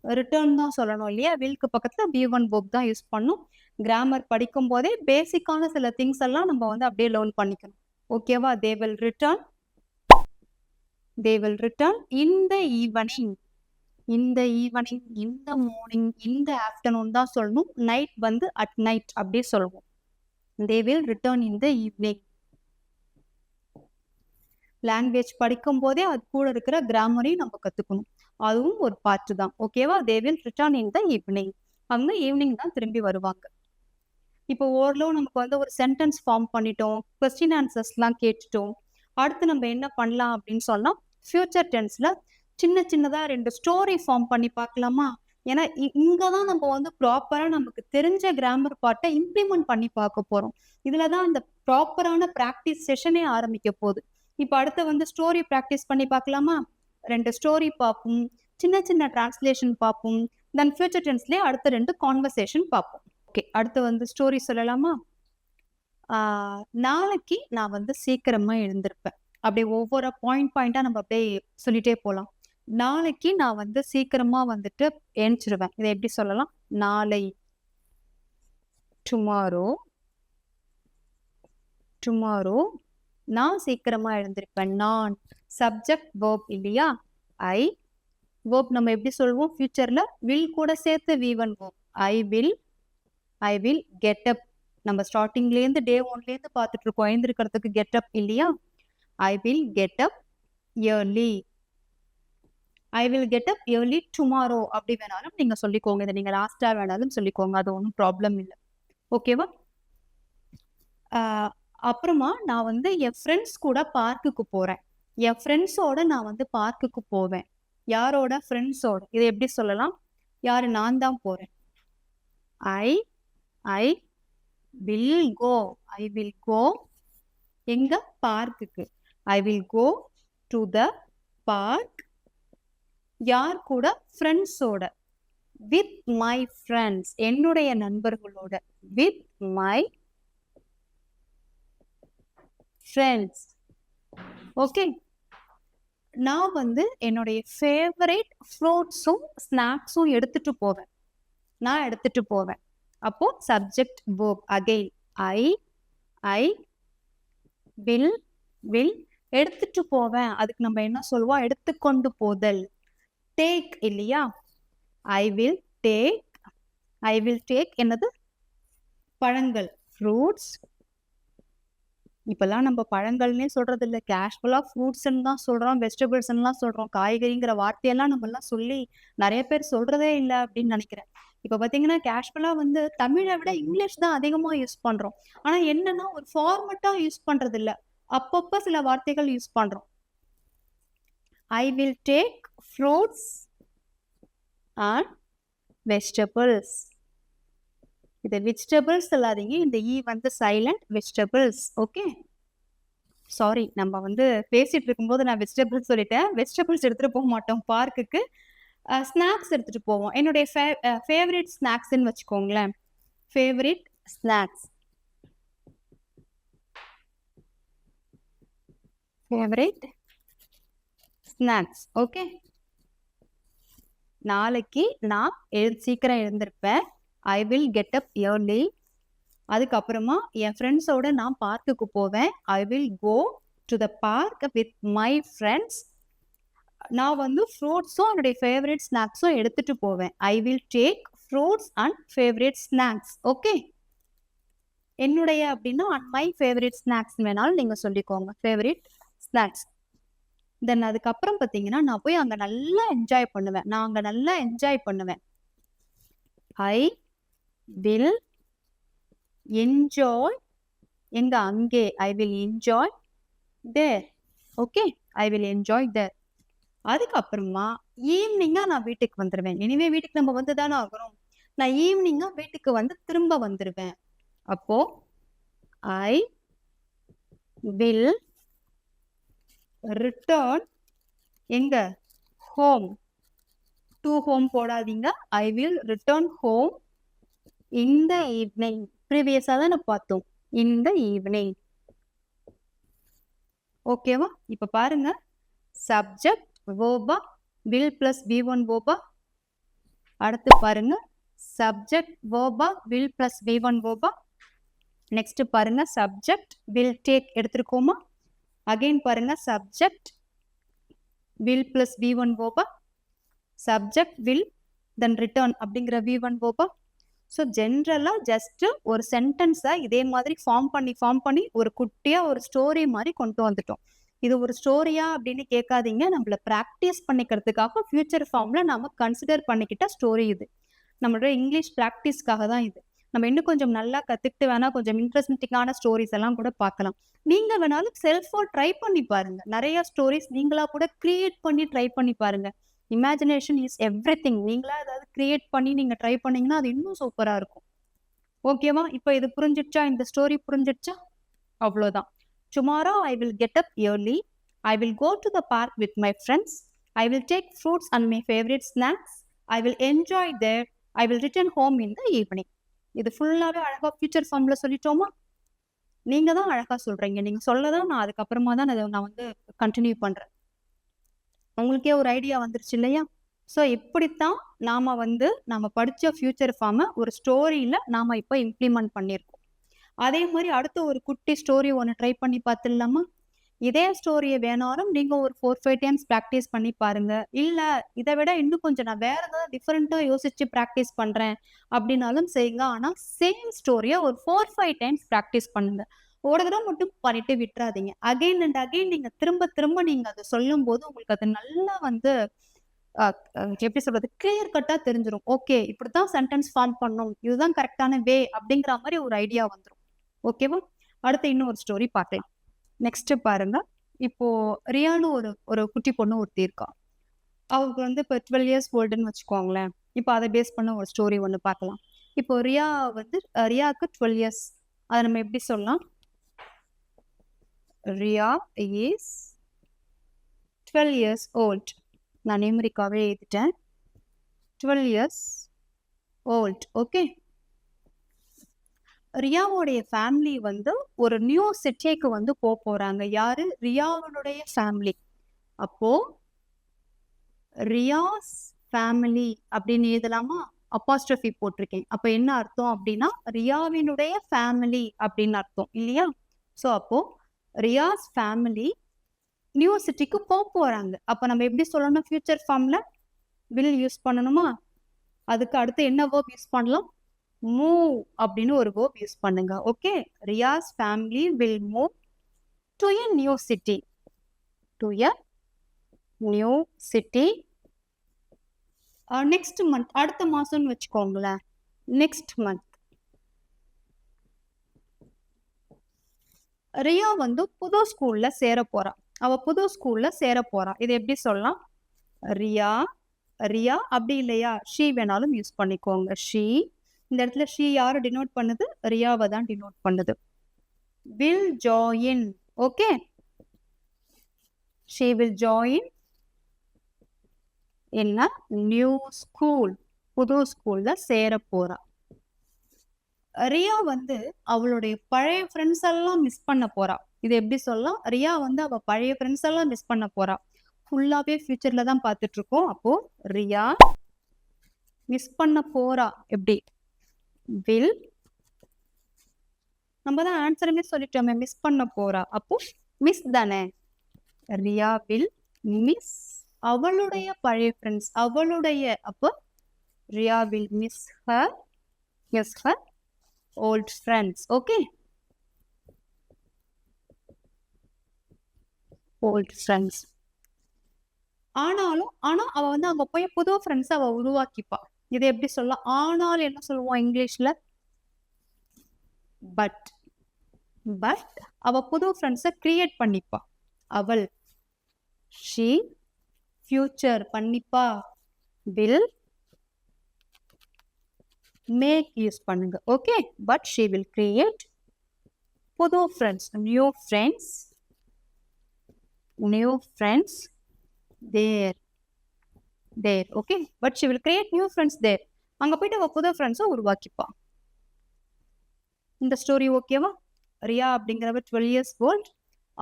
return தான் சொல்லணும் இல்லையா? willக்கு பக்கத்துல V1 verb தான் யூஸ் பண்ணும். கிராமர் படிக்கும் போதே பேசிக்கான சில திங்ஸ் எல்லாம் நம்ம வந்து அப்படியே லேர்ன் பண்ணிக்கணும். ஓகேவா? they will return. they will return in the evening. இந்த ஈவினிங், இந்த மார்னிங், இந்த ஆஃப்டர்நூன் தான் சொல்லணும். நைட் வந்து அட் நைட் அப்படி சொல்லுவோம். they will return in the evening. Language படிக்கும் போதே அது கூட இருக்கிற கிராமரையும் நம்ம கற்றுக்கணும். அதுவும் ஒரு பார்ட்டு தான். ஓகேவா? they will return in the evening. அவங்க ஈவினிங் தான் திரும்பி வருவாங்க. இப்போ ஓரளவு நமக்கு வந்து ஒரு சென்டென்ஸ் ஃபார்ம் பண்ணிட்டோம், கொஸ்டின் ஆன்சர்ஸ்லாம் கேட்டுட்டோம். அடுத்து நம்ம என்ன பண்ணலாம் அப்படின்னு சொன்னால், ஃபியூச்சர் டென்ஸில் சின்ன சின்னதாக 2 ஸ்டோரி ஃபார்ம் பண்ணி பார்க்கலாமா? ஏன்னா இங்கே தான் நம்ம வந்து ப்ராப்பராக நமக்கு தெரிஞ்ச கிராமர் பார்ட்டை இம்ப்ளிமெண்ட் பண்ணி பார்க்க போகிறோம். இதில் தான் இந்த ப்ராப்பரான ப்ராக்டிஸ் செஷனே ஆரம்பிக்க போகுது. இப்போ அடுத்து வந்து ஸ்டோரி ப்ராக்டிஸ் பண்ணி பார்க்கலாமா? 2 ஸ்டோரி பார்ப்போம், சின்ன சின்ன டிரான்ஸ்லேஷன் பார்ப்போம், தென் ஃபியூச்சர் டென்ஸ்லேயே அடுத்த 2 கான்வர்சேஷன் பார்ப்போம். ஓகே, அடுத்து வந்து ஸ்டோரி சொல்லலாமா? நாளைக்கு நான் வந்து சீக்கிரமாக எழுந்திருப்பேன். அப்படியே ஒவ்வொரு பாயிண்டாக நம்ம அப்படியே சொல்லிட்டே போகலாம். நாளைக்கு நான் வந்து சீக்கிரமாக வந்துட்டு எழுந்திருவேன். இதை எப்படி சொல்லலாம்? நாளை, டுமாரோ நான் சீக்கிரமா எழுந்திருப்பேன். நான் சப்ஜெக்ட் வேர்ப் இல்லையா? ஐ வேர்ப் நம்ம எப்படி சொல்லுவோம்? ஃபியூச்சர்ல வில் கூட சேர்த்து V1 verb. I will get அப். நம்ம ஸ்டார்டிங்லேருந்து டே 1லேருந்து பார்த்துட்டு இருக்கோம். எழுந்திருக்கிறதுக்கு கெட் அப் இல்லையா? ஐ will get up early. I will get up yearly tomorrow அப்படி வேணாலும் நீங்க சொல்லிக்கோங்க. இதை நீங்க லாஸ்டா வேணாலும் சொல்லிக்கோங்க. அது ஒன்றும் ப்ராப்ளம் இல்லை. ஓகேவா? அப்புறமா நான் வந்து என் ஃப்ரெண்ட்ஸ் கூட பார்க்குக்கு போறேன். என் ஃப்ரெண்ட்ஸோட நான் வந்து பார்க்குக்கு போவேன். யாரோட? ஃப்ரெண்ட்ஸோட. இதை எப்படி சொல்லலாம்? யாரு? நான் தான் போறேன். ஐ will go. I will go எங்க? பார்க்குக்கு. I will go to the park. யார் கூட? ஃப்ரெண்ட்ஸோட. வித் மை ஃப்ரெண்ட்ஸ், என்னுடைய நண்பர்களோட. With my friends. ஓகே, நான் வந்து என்னுடைய ஃபேவரட் ஃப்ரூட்ஸும் ஸ்நாக்ஸும் எடுத்துட்டு போவேன். நான் எடுத்துட்டு போவேன். அப்போ subject verb again. I will எடுத்துட்டு போவேன். அதுக்கு நம்ம என்ன சொல்லுவோம்? எடுத்துக்கொண்டு போதல். டேக் இல்லையா? ஐ வில் டேக் என்னது? பழங்கள், ஃப்ரூட்ஸ். இப்பெல்லாம் நம்ம பழங்கள்னே சொல்றது இல்லை, கேஷுவலா ஃப்ரூட்ஸ்ன்னு தான் சொல்றோம், வெஜிடபிள்ஸ்லாம் சொல்றோம். காய்கறிங்கிற வார்த்தையெல்லாம் நம்ம எல்லாம் சொல்லி நிறைய பேர் சொல்றதே இல்லை அப்படின்னு நினைக்கிறேன். இப்ப பாத்தீங்கன்னா கேஷுவலா வந்து தமிழை விட இங்கிலீஷ் தான் அதிகமா யூஸ் பண்றோம். ஆனா என்னன்னா ஒரு ஃபார்மட்டா யூஸ் பண்றது இல்லை, அப்பப்ப சில வார்த்தைகள் யூஸ் பண்றோம். I will take fruits and vegetables. இது வெஜிடபிள்ஸ் சொல்லாதீங்க, இந்த ஈ வந்து சைலண்ட். வெஜிடபிள்ஸ். ஓகே, சாரி, நம்ம வந்து பேசிட்டு இருக்கும்போது நான் வெஜிடபிள்ஸ் சொல்லிட்டேன். வெஜிடபிள்ஸ் எடுத்துட்டு போக மாட்டோம் பார்க்குக்கு. ஸ்நாக்ஸ் எடுத்துட்டு போவோம். என்னுடைய ஃபேவரட் ஸ்நாக்ஸ்ன்னு வச்சுக்கோங்களேன். Favourite snacks. ஓகே, நாளைக்கு நான் சீக்கிரம் எழுந்திருப்பேன். I will get up early. அதுக்கப்புறமா என் ஃப்ரெண்ட்ஸோட நான் பார்க்குக்கு போவேன். I will go to the park with my friends. நான் வந்து ஃப்ரூட்ஸும் என்னுடைய ஃபேவரட் ஸ்நாக்ஸும் எடுத்துட்டு போவேன். I will take fruits and favourite snacks. Okay, என்னுடைய அப்படின்னா அண்ட் மை ஃபேவரட் ஸ்நாக்ஸ் வேணாலும் நீங்கள் சொல்லிக்கோங்க. Favourite snacks. தென் அதுக்கப்புறம் பார்த்தீங்கன்னா நான் போய் அங்கே நல்லா என்ஜாய் பண்ணுவேன். ஐ வில் என்ஜாய் எங்க? அங்கே. I will enjoy there. Okay, I will enjoy there. அதுக்கப்புறமா ஈவினிங்கா நான் வீட்டுக்கு வந்துடுவேன். இனிமே வீட்டுக்கு நம்ம வந்து தானே ஆகிறோம். நான் ஈவினிங்கா வீட்டுக்கு வந்து திரும்ப வந்துடுவேன். அப்போ ஐ வில் ரிட்டர்ன் எங்க? ஹோம். டு ஹோம் போடாதீங்க. I will return home in the evening. ப்ரீவியஸாக தான் பார்த்தோம், இன் த ஈவினிங். ஓகேவா? இப்போ பாருங்க, சப்ஜெக்ட் வேர்பா வில் பிளஸ் V1 வேர்பா. அடுத்து பாருங்க, சப்ஜெக்ட் வேர்பா வில் பிளஸ் V1 வேர்பா. நெக்ஸ்ட் பாருங்க, சப்ஜெக்ட் வில் டேக் எடுத்துருக்கோமா? அகைன் பாருங்க, subject will plus V1 verb, subject will then return அப்படிங்கிற V1 verb. ஸோ ஜென்ரலாக ஜஸ்ட்டு ஒரு சென்டென்ஸை இதே மாதிரி ஃபார்ம் பண்ணி ஒரு குட்டியாக ஒரு ஸ்டோரி மாதிரி கொண்டு வந்துட்டோம். இது ஒரு ஸ்டோரியா அப்படின்னு கேட்காதீங்க. நம்மளை ப்ராக்டிஸ் பண்ணிக்கிறதுக்காக ஃபியூச்சர் ஃபார்மில் நம்ம கன்சிடர் பண்ணிக்கிட்ட ஸ்டோரி இது. நம்மளோட இங்கிலீஷ் ப்ராக்டிஸ்க்காக தான் இது. நம்ம இன்னும் கொஞ்சம் நல்லா கற்றுக்கிட்டு வேணால் கொஞ்சம் இன்ட்ரெஸ்டிங்கான ஸ்டோரிஸ் எல்லாம் கூட பார்க்கலாம். நீங்கள் வேணாலும் செல்ஃபாக ட்ரை பண்ணி பாருங்கள். நிறைய ஸ்டோரிஸ் நீங்களாக கூட க்ரியேட் பண்ணி ட்ரை பண்ணி பாருங்கள். Imagination is everything. நீங்களா ஏதாவது கிரியேட் பண்ணி நீங்கள் ட்ரை பண்ணீங்கன்னா அது இன்னும் சூப்பராக இருக்கும். ஓகேவா? இப்போ இது புரிஞ்சிடுச்சா? இந்த ஸ்டோரி புரிஞ்சிடுச்சா? அவ்வளோதான். Tomorrow I will get up early. I will go to the park with my friends. I will take fruits and my favourite snacks. I will enjoy there. I will return home in the evening. இது ஃபுல்லாகவே அழகாக future ஃபார்மில் சொல்லிட்டோமா? நீங்கள் தான் அழகாக சொல்கிறீங்க. நீங்கள் சொல்ல தான் நான் அதுக்கப்புறமா தான் நான் வந்து கண்டினியூ பண்ணுறேன். உங்களுக்கே ஒரு ஐடியா வந்துருச்சு இல்லையா? ஸோ இப்படித்தான் நம்ம படித்த ஃபியூச்சர் ஃபார்மை ஒரு ஸ்டோரியில் நாம் இப்போ இம்ப்ளிமெண்ட் பண்ணியிருக்கோம். அதே மாதிரி அடுத்த ஒரு குட்டி ஸ்டோரி ஒன்று ட்ரை பண்ணி பார்த்துடலாமா? இதே ஸ்டோரியை வேணாலும் நீங்கள் ஒரு 4-5 டைம்ஸ் ப்ராக்டிஸ் பண்ணி பாருங்கள். இல்லை இதை விட இன்னும் கொஞ்சம் நான் வேறு ஏதாவது டிஃப்ரெண்ட்டாக யோசித்து ப்ராக்டிஸ் பண்ணுறேன் அப்படின்னாலும் செய்யுங்க. ஆனால் சேம் ஸ்டோரியை ஒரு 4-5 டைம்ஸ் ப்ராக்டிஸ் பண்ணுங்கள். ஒரு தடவை மட்டும் பண்ணிட்டு விட்டுறாதீங்க. அகைன் அண்ட் அகைன் நீங்கள் திரும்ப நீங்கள் அதை சொல்லும் போது உங்களுக்கு அது நல்லா வந்து எப்படி சொல்றது, கிளியர் கட்டாக தெரிஞ்சிடும். ஓகே, இப்படித்தான் சென்டென்ஸ் ஃபார்ம் பண்ணும், இதுதான் கரெக்டான வே அப்படிங்கிற மாதிரி ஒரு ஐடியா வந்துடும். ஓகேவா? அடுத்து இன்னும் ஒரு ஸ்டோரி பார்க்கலாம். நெக்ஸ்ட் பாருங்க. இப்போ ரியான்னு ஒரு குட்டி பொண்ணு ஒருத்தி இருக்கா. அவருக்கு வந்து இப்போ 12 இயர்ஸ் ஓல்டுன்னு வச்சுக்கோங்களேன். இப்போ அதை பேஸ் பண்ண ஒரு ஸ்டோரி ஒன்று பார்க்கலாம். இப்போ ரியாவுக்கு 12 இயர்ஸ். அதை நம்ம எப்படி சொல்லலாம்? Ria is 12 years old. நான் நியூமரிக்காவே எழுதிட்டேன். 12 years old. ஓகே. ரியாவுடைய ஃபேமிலி வந்து ஒரு நியூ சிட்டிக்கு வந்து போகிறாங்க. யாரு? ரியாவுடைய ஃபேமிலி. அப்போ ரியாஸ் ஃபேமிலி அப்படின்னு எழுதலாமா? அப்பாஸ்ட்ரஃபி போட்டிருக்கேன். அப்போ என்ன அர்த்தம் அப்படின்னா ரியாவினுடைய ஃபேமிலி அப்படின்னு அர்த்தம் இல்லையா? ஸோ அப்போ ரியாஸ் ஃபேமிலி நியூ சிட்டிக்கு போகிறாங்க. அப்போ நம்ம எப்படி சொல்லணும்? ஃபியூச்சர் ஃபார்மில் வில் யூஸ் பண்ணணுமா? அதுக்கு அடுத்து என்ன வேர்ப் யூஸ் பண்ணலாம்? மூவ் அப்படின்னு ஒரு வேர்ப் யூஸ் பண்ணுங்க. Okay, Riya's family will move to a new city. To a new city next month. அடுத்த மாதம்னு வச்சுக்கோங்களேன். Next month. ரியா வந்து புது ஸ்கூல்ல சேர போறா. அவ புது ஸ்கூல்ல சேர போறா. இது எப்படி சொல்லலாம்? ரியா அப்படி இல்லையா ஷீ வேணாலும் யூஸ் பண்ணிக்கோங்க. ஷீ, இந்த இடத்துல ஷீ யாரை டினோட் பண்ணுது? ரியாவை தான் டினோட் பண்ணுது. Will join. Okay, she will join என்ன நியூ ஸ்கூல். புது ஸ்கூல்ல சேர போறா. ரியா வந்து அவளுடைய பழைய ஃப்ரெண்ட்ஸ் எல்லாம் மிஸ் பண்ண போறா. இது எப்படி சொல்லலாம்? ரியா வந்து அவ பழைய ஃப்ரெண்ட்ஸ் எல்லாம் மிஸ் பண்ண போறா. ஃபுல்லாவே ஃபியூச்சர்ல தான் பார்த்துட்டு இருக்கோம். அப்போ ரியா மிஸ் பண்ண போறா. எப்படி? வில், நம்ம தான் ஆன்சருமே சொல்லிட்டோமே, மிஸ் பண்ண போறா. அப்போ மிஸ் தானே. ரியா வில் மிஸ் அவளுடைய பழைய ஃப்ரெண்ட்ஸ். அவளுடைய, அப்போ Riya will miss her old friends. Okay, old friends. ஆனா அவ வந்து அங்க போய் புது ஃப்ரெண்ட்ஸ் அவ உருவாக்கிப்பா. இதை எப்படி சொல்லலாம்? ஆனால் என்ன சொல்லுவோம் இங்கிலீஷ்ல? பட் அவ புது ஃப்ரெண்ட்ஸை கிரியேட் பண்ணிப்பா. அவள் ஷீ ஃபியூச்சர் பண்ணிப்பா. வில் மேக் யூஸ் பண்ணுங்க. ஓகே, பட் ஷீ வில் கிரியேட் புது ஃப்ரெண்ட்ஸ், நியூ ஃப்ரெண்ட்ஸ் தேர். ஓகே, but she will create new friends there. அங்க போயிட்டு அவ புது ஃப்ரெண்ட்ஸை உருவாக்கிப்பா. இந்த ஸ்டோரி ஓகேவா? ரியா அப்படிங்கிறவ 12 இயர்ஸ் ஓல்ட்.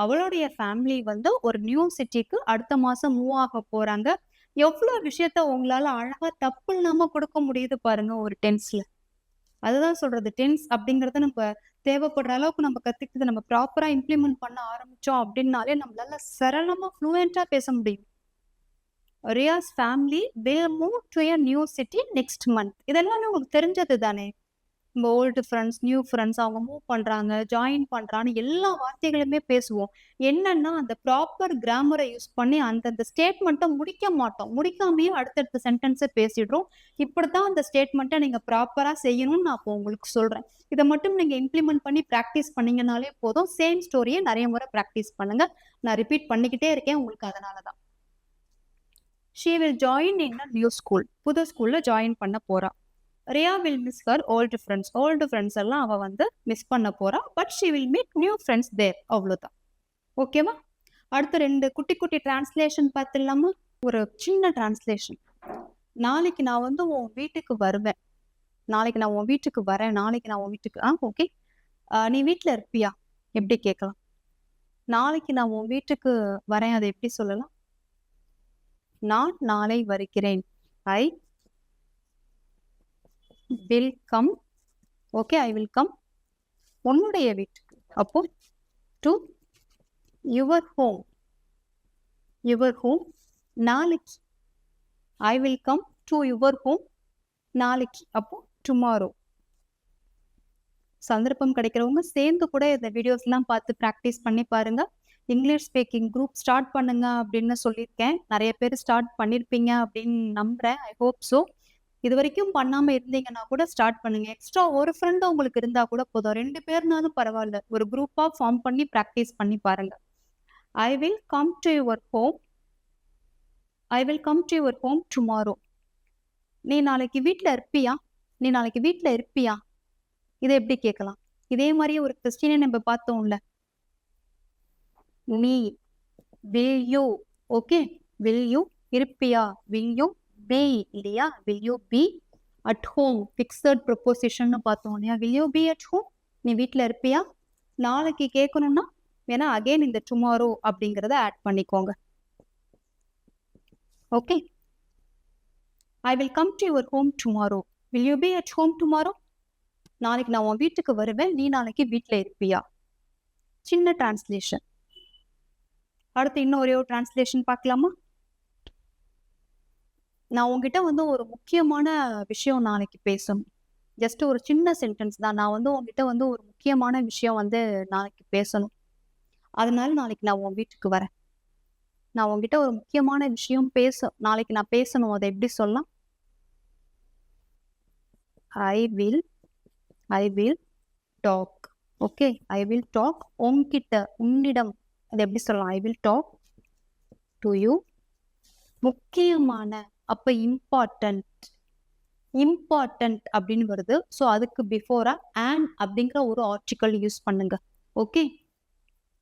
அவளுடைய ஃபேமிலி வந்து ஒரு நியூ சிட்டிக்கு அடுத்த மாசம் மூவ் ஆக போறாங்க. எவ்வளோ விஷயத்த உங்களால அழகா தப்பு இல்லாம கொடுக்க முடியுது பாருங்க ஒரு டென்ஸ்ல. அதுதான் சொல்றது, டென்ஸ் அப்படிங்கறத நம்ம தேவைப்படுற அளவுக்கு நம்ம கத்துக்கிட்டு நம்ம ப்ராப்பரா இம்ப்ளிமெண்ட் பண்ண ஆரம்பிச்சோம் அப்படின்னாலே நம்மளால சரளமா ஃப்ளூயண்டா பேச முடியும். Riya's family will move to a new city next month. இதெல்லாம் உங்களுக்கு தெரிஞ்சது தானே. நம்ம ஓல்டு ஃப்ரெண்ட்ஸ், நியூ ஃப்ரெண்ட்ஸ் அவங்க மூவ் பண்றாங்க, ஜாயின் பண்றான்னு எல்லா வார்த்தைகளுமே பேசுவோம். என்னன்னா, அந்த ப்ராப்பர் கிராமரை யூஸ் பண்ணி அந்தந்த ஸ்டேட்மெண்ட்ட முடிக்க மாட்டோம். முடிக்காமயே அடுத்தடுத்த சென்டென்ஸ பேசிடுறோம். இப்படித்தான் அந்த ஸ்டேட்மெண்ட்ட நீங்க ப்ராப்பரா செய்யணும்னு நான் இப்போ உங்களுக்கு சொல்றேன். இத மட்டும் நீங்க இம்ப்ளிமெண்ட் பண்ணி பிராக்டிஸ் பண்ணீங்கனாலே போதும். சேம் ஸ்டோரிய நெறைய முறை பிராக்டிஸ் பண்ணுங்க. நான் ரிப்பீட் பண்ணிக்கிட்டே இருக்கேன் உங்களுக்கு அதனால தான். She will join in a new school. புது ஸ்கூல்ல ஜாயின் பண்ண போறா. Riya will miss her old friends. old friends எல்லாம் அவ வந்து மிஸ் பண்ண போறா. But she will meet new friends there. அவ்வளோதான். ஓகேவா? அடுத்து 2 குட்டி குட்டி டிரான்ஸ்லேஷன் பார்த்துடலாமா? ஒரு சின்ன டிரான்ஸ்லேஷன். நாளைக்கு நான் வந்து உன் வீட்டுக்கு வருவேன். நாளைக்கு நான் உன் வீட்டுக்கு வரேன். நாளைக்கு நான் உன் வீட்டுக்கு ஓகே. நீ வீட்ல இருப்பியா? எப்படி கேட்கலாம்? நாளைக்கு நான் உன் வீட்டுக்கு வரேன். அதை எப்படி சொல்லலாம்? நான் நாளை வருகிறேன். ஐ will come. Okay, I will come. உன்னுடைய வீட்டுக்கு. அப்போ to your home. your home. நாளைக்கு I will come to your home. நாளைக்கு. அப்போ tomorrow. சந்தர்ப்பம் கிடைக்கிறவங்க சேர்ந்து கூட இந்த வீடியோஸ்லாம் பார்த்து ப்ராக்டிஸ் பண்ணி பாருங்க. இங்கிலீஷ் ஸ்பீக்கிங் குரூப் ஸ்டார்ட் பண்ணுங்க அப்படின்னு சொல்லியிருக்கேன். நிறைய பேர் ஸ்டார்ட் பண்ணியிருப்பீங்க அப்படின்னு நம்புறேன். I hope so. இது வரைக்கும் பண்ணாம இருந்தீங்கன்னா கூட ஸ்டார்ட் பண்ணுங்க. எக்ஸ்ட்ரா ஒரு ஃப்ரெண்ட் உங்களுக்கு இருந்தா கூட போதும். 2 பேர்னாலும் பரவாயில்ல. ஒரு குரூப்பா ஃபார்ம் பண்ணி ப்ராக்டிஸ் பண்ணி பாருங்க. ஐ will come to your home. I will come to your home tomorrow. நீ நாளைக்கு வீட்ல இருப்பியா? நீ நாளைக்கு வீட்ல இருப்பியா? இதை எப்படி கேட்கலாம்? இதே மாதிரியே ஒரு கொஸ்டினை நம்ம பார்த்தோம்ல. நீ will you. Okay, will you இருப்பியா? will you be இல்லையா? will you be at home. Fixed proposition பார்த்தோம் இல்லையா? will you be at home. நீ வீட்டில் இருப்பியா? நாளைக்கு கேட்கணும்னா வேணா அகைன் இந்த டுமாரோ அப்படிங்கிறத ஆட் பண்ணிக்கோங்க. Okay. I will come to your home tomorrow. will you be at home tomorrow. நாளைக்கு நான் உன் வீட்டுக்கு வருவேன். நீ நாளைக்கு வீட்டில் இருப்பியா? சின்ன டிரான்ஸ்லேஷன். அடுத்து இன்னும் ஒரே ஒரு டிரான்ஸ்லேஷன் பார்க்கலாமா? நான் உங்ககிட்ட வந்து ஒரு முக்கியமான விஷயம் நாளைக்கு பேசணும். ஜஸ்ட் ஒரு சின்ன சென்டென்ஸ் தான். நான் வந்து உங்ககிட்ட வந்து ஒரு முக்கியமான விஷயம் வந்து நாளைக்கு பேசணும். அதனால நாளைக்கு நான் உன் வீட்டுக்கு வரேன். நான் உங்ககிட்ட ஒரு முக்கியமான விஷயம் நாளைக்கு நான் பேசணும். அதை எப்படி சொல்லலாம்? I will talk. Okay, I will talk. உன்னிடம் அது எப்படி சொல்லலாம்? I will talk to you. முக்கியமான, அப்ப இம்பார்ட்டன்ட் அப்படின்னு வருது. ஸோ அதுக்கு பிஃபோரா அண்ட் அப்படிங்கிற ஒரு ஆர்டிக்கல் யூஸ் பண்ணுங்க. ஓகே.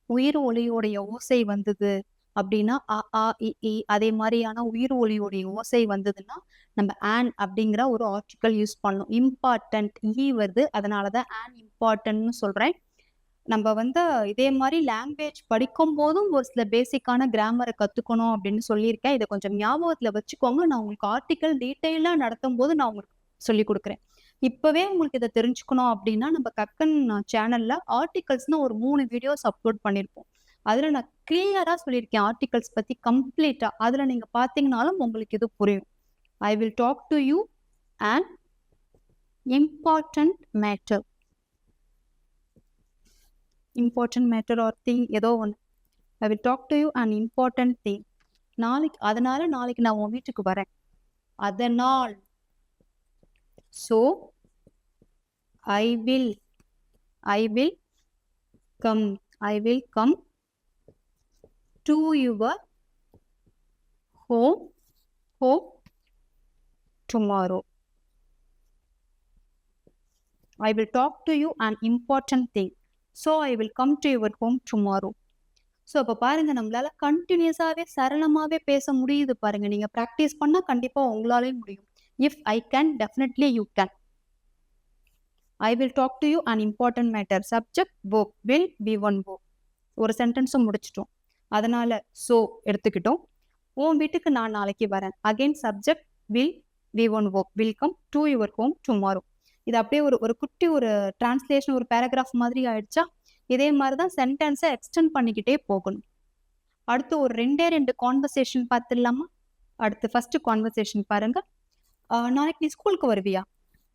உயிர் ஒலியோடைய ஓசை வந்தது அப்படின்னா அதே மாதிரியான உயிர் ஒலியோடைய ஓசை வந்ததுன்னா நம்ம ஆன் அப்படிங்கிற ஒரு ஆர்டிக்கல் யூஸ் பண்ணணும். இம்பார்ட்டன்ட் வருது, அதனாலதான் ஆன் இம்பார்ட்டன்ட்னு சொல்றேன். நம்ம வந்து இதே மாதிரி லாங்குவேஜ் படிக்கும் போதும் ஒரு சில பேசிக்கான கிராமரை கத்துக்கணும் அப்படின்னு சொல்லியிருக்கேன். இதை கொஞ்சம் ஞாபகத்துல வச்சுக்கோங்க. நான் உங்களுக்கு ஆர்டிக்கல் டீட்டெயிலா நடத்தும் போது நான் உங்களுக்கு சொல்லி கொடுக்குறேன். இப்பவே உங்களுக்கு இதை தெரிஞ்சுக்கணும் அப்படின்னா நம்ம கக்கன் சேனல்ல ஆர்டிகல்ஸ்னு ஒரு 3 வீடியோஸ் அப்லோட் பண்ணியிருப்போம். அதுல நான் கிளியரா சொல்லியிருக்கேன் ஆர்டிகல்ஸ் பத்தி கம்ப்ளீட்டா. அதுல நீங்க பாத்தீங்கன்னாலும் உங்களுக்கு இது புரியும். I will talk to you and important matter. Important matter or thing, ஏதோ ஒன்று. I will talk to you and important thing. அதனால நாளைக்கு நான் உன் வீட்டுக்கு வரேன். அதனால். So I will come to your home tomorrow. I will talk to you an important thing. So I will come to your home tomorrow. So அப்போ பாருங்க, நம்மளால கண்டினியூஸாகவே சரளமாகவே பேச முடியுது பாருங்க. நீங்கள் ப்ராக்டிஸ் பண்ணால் கண்டிப்பாக உங்களாலே முடியும். If I can, definitely you can. I will talk to you an important matter. Subject verb will V1 verb. ஒரு சென்டென்ஸும் முடிச்சிட்டோம். அதனால ஸோ எடுத்துக்கிட்டோம். உன் வீட்டுக்கு நான் நாளைக்கு வரேன். Again subject will V1 verb will come to your home tomorrow. இது அப்படியே ஒரு குட்டி ஒரு டிரான்ஸ்லேஷன், ஒரு பேராகிராஃப் மாதிரி ஆயிடுச்சா? இதே மாதிரி தான் சென்டென்ஸை எக்ஸ்டெண்ட் பண்ணிக்கிட்டே போகணும். அடுத்து ஒரு 2 கான்வர்சேஷன் பார்த்துடலாமா? அடுத்து ஃபர்ஸ்ட் கான்வர்சேஷன் பாருங்க. நாளைக்கு நீ ஸ்கூலுக்கு வருவியா?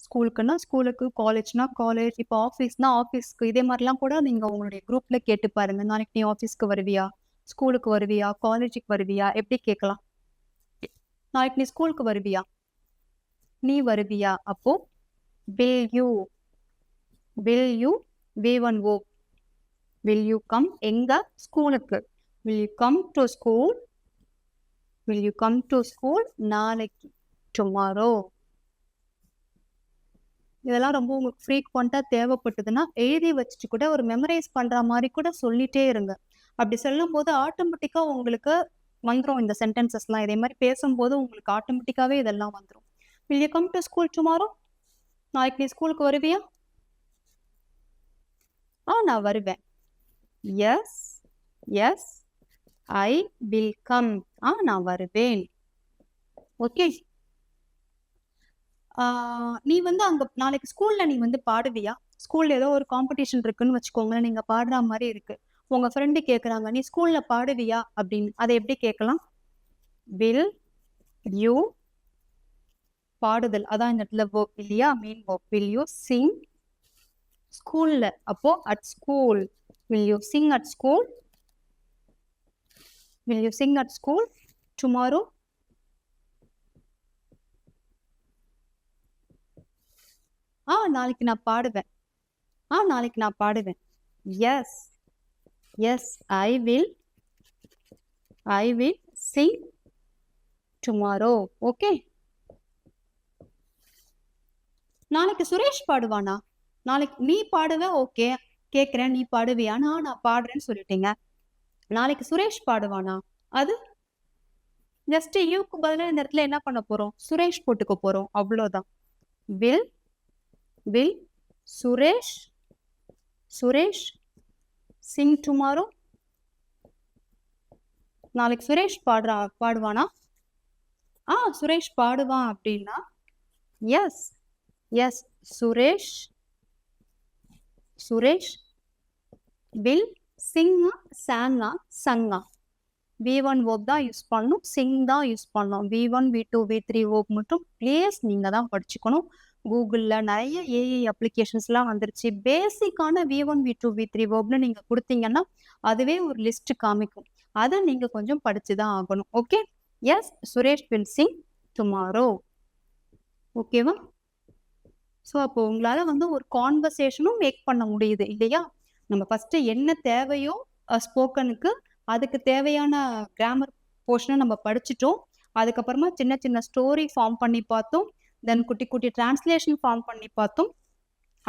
ஸ்கூலுக்குன்னா ஸ்கூலுக்கு, காலேஜ்னா காலேஜ், இப்போ ஆஃபீஸ்னா ஆஃபீஸ்க்கு. இதே மாதிரிலாம் கூட நீங்க உங்களுடைய குரூப்ல கேட்டு பாருங்க. நாளைக்கு நீ ஆஃபீஸ்க்கு வருவியா? ஸ்கூலுக்கு வருவியா? காலேஜுக்கு வருவியா? எப்படி கேட்கலாம்? நாளைக்கு நீ ஸ்கூலுக்கு வருவியா? நீ வருவியா? அப்போ will you V1 verb. will you come எங்க? ஸ்கூலுக்கு. will you come to school? will you come to school நாளைக்கு, tomorrow. இதெல்லாம் ரொம்ப உங்களுக்கு ஃப்ரீக்வெண்ட்டாக தேவைப்பட்டதுன்னா எழுதி வச்சுட்டு கூட ஒரு மெமரைஸ் பண்ணுற மாதிரி கூட சொல்லிட்டே இருங்க. அப்படி சொல்லும் போது ஆட்டோமேட்டிக்காக உங்களுக்கு வந்துடும் இந்த சென்டென்சஸ்லாம். இதே மாதிரி பேசும்போது உங்களுக்கு ஆட்டோமேட்டிக்காகவே இதெல்லாம் வந்துடும். will you come to school tomorrow? நாளைக்கு நீ ஸ்கூலுக்கு வருவியா? நான் வருவேன். Yes yes I will come. நான் வருவேன். ஓகே. நீ வந்து அங்க நாளைக்கு ஸ்கூல்ல நீ வந்து பாடுவியா? ஸ்கூல்ல ஏதோ ஒரு காம்படிஷன் இருக்குன்னு வச்சுக்கோங்களேன், நீங்க பாடுற மாதிரி இருக்கு. உங்க ஃப்ரெண்டு கேக்குறாங்க, நீ ஸ்கூல்ல பாடுவியா அப்படின்னு. அதை எப்படி கேட்கலாம்? வில் யூ, பாடுதல், அதான் இந்த இடத்துல verb இல்லையா, main verb. Will you sing ஸ்கூல்ல? அப்போ at school. Will you sing at school? Will you sing at school tomorrow? நாளைக்கு நான் பாடுவேன். நாளைக்கு நான் பாடுவேன். Yes yes I will sing tomorrow. Okay. நாளைக்கு சுரேஷ் பாடுவானா? நாளைக்கு நீ பாடுவ. ஓகே, கேக்குறேன், நீ பாடுவியானா? நான் பாடுறேன்னு சொல்லிட்டீங்க. நாளைக்கு சுரேஷ் பாடுவானா? அது ஜஸ்ட் யூக்கு பதிலாக இந்த இடத்துல என்ன பண்ண போறோம்? சுரேஷ் போட்டுக்க போறோம், அவ்வளோதான். Will Suresh sing tomorrow? நாளைக்கு சுரேஷ் பாடுவானா? சுரேஷ் பாடுவான் அப்படின்னா எஸ் எஸ் சுரேஷ் வில் சிங்கா சாங்கா சங்கா. V1 verb தான் யூஸ் பண்ணணும், சிங் தான் யூஸ் பண்ணணும். V1 V2 V3 verb மட்டும் பிளேஸ் நீங்க தான் படிச்சுக்கணும். கூகுளில் நிறைய ஏஐ அப்ளிகேஷன்ஸ்லாம் வந்துருச்சு. பேசிக்கான V1 V2 V3 வேர்ப்னு நீங்கள் கொடுத்தீங்கன்னா அதுவே ஒரு லிஸ்ட் காமிக்கும். அதை நீங்கள் கொஞ்சம் படிச்சு தான் ஆகணும். Okay. Yes Suresh will sing tomorrow. ஓகேவா? ஸோ அப்போ உங்களால் வந்து ஒரு கான்வர்சேஷனும் மேக் பண்ண முடியுது இல்லையா? நம்ம ஃபஸ்ட்டு என்ன தேவையோ ஸ்போக்கனுக்கு அதுக்கு தேவையான கிராமர் போர்ஷனை நம்ம படிச்சுட்டோம். அதுக்கப்புறமா சின்ன சின்ன ஸ்டோரி ஃபார்ம் பண்ணி பார்த்தோம். தென் குட்டி குட்டி டிரான்ஸ்லேஷன் ஃபார்ம் பண்ணி பார்த்தோம்.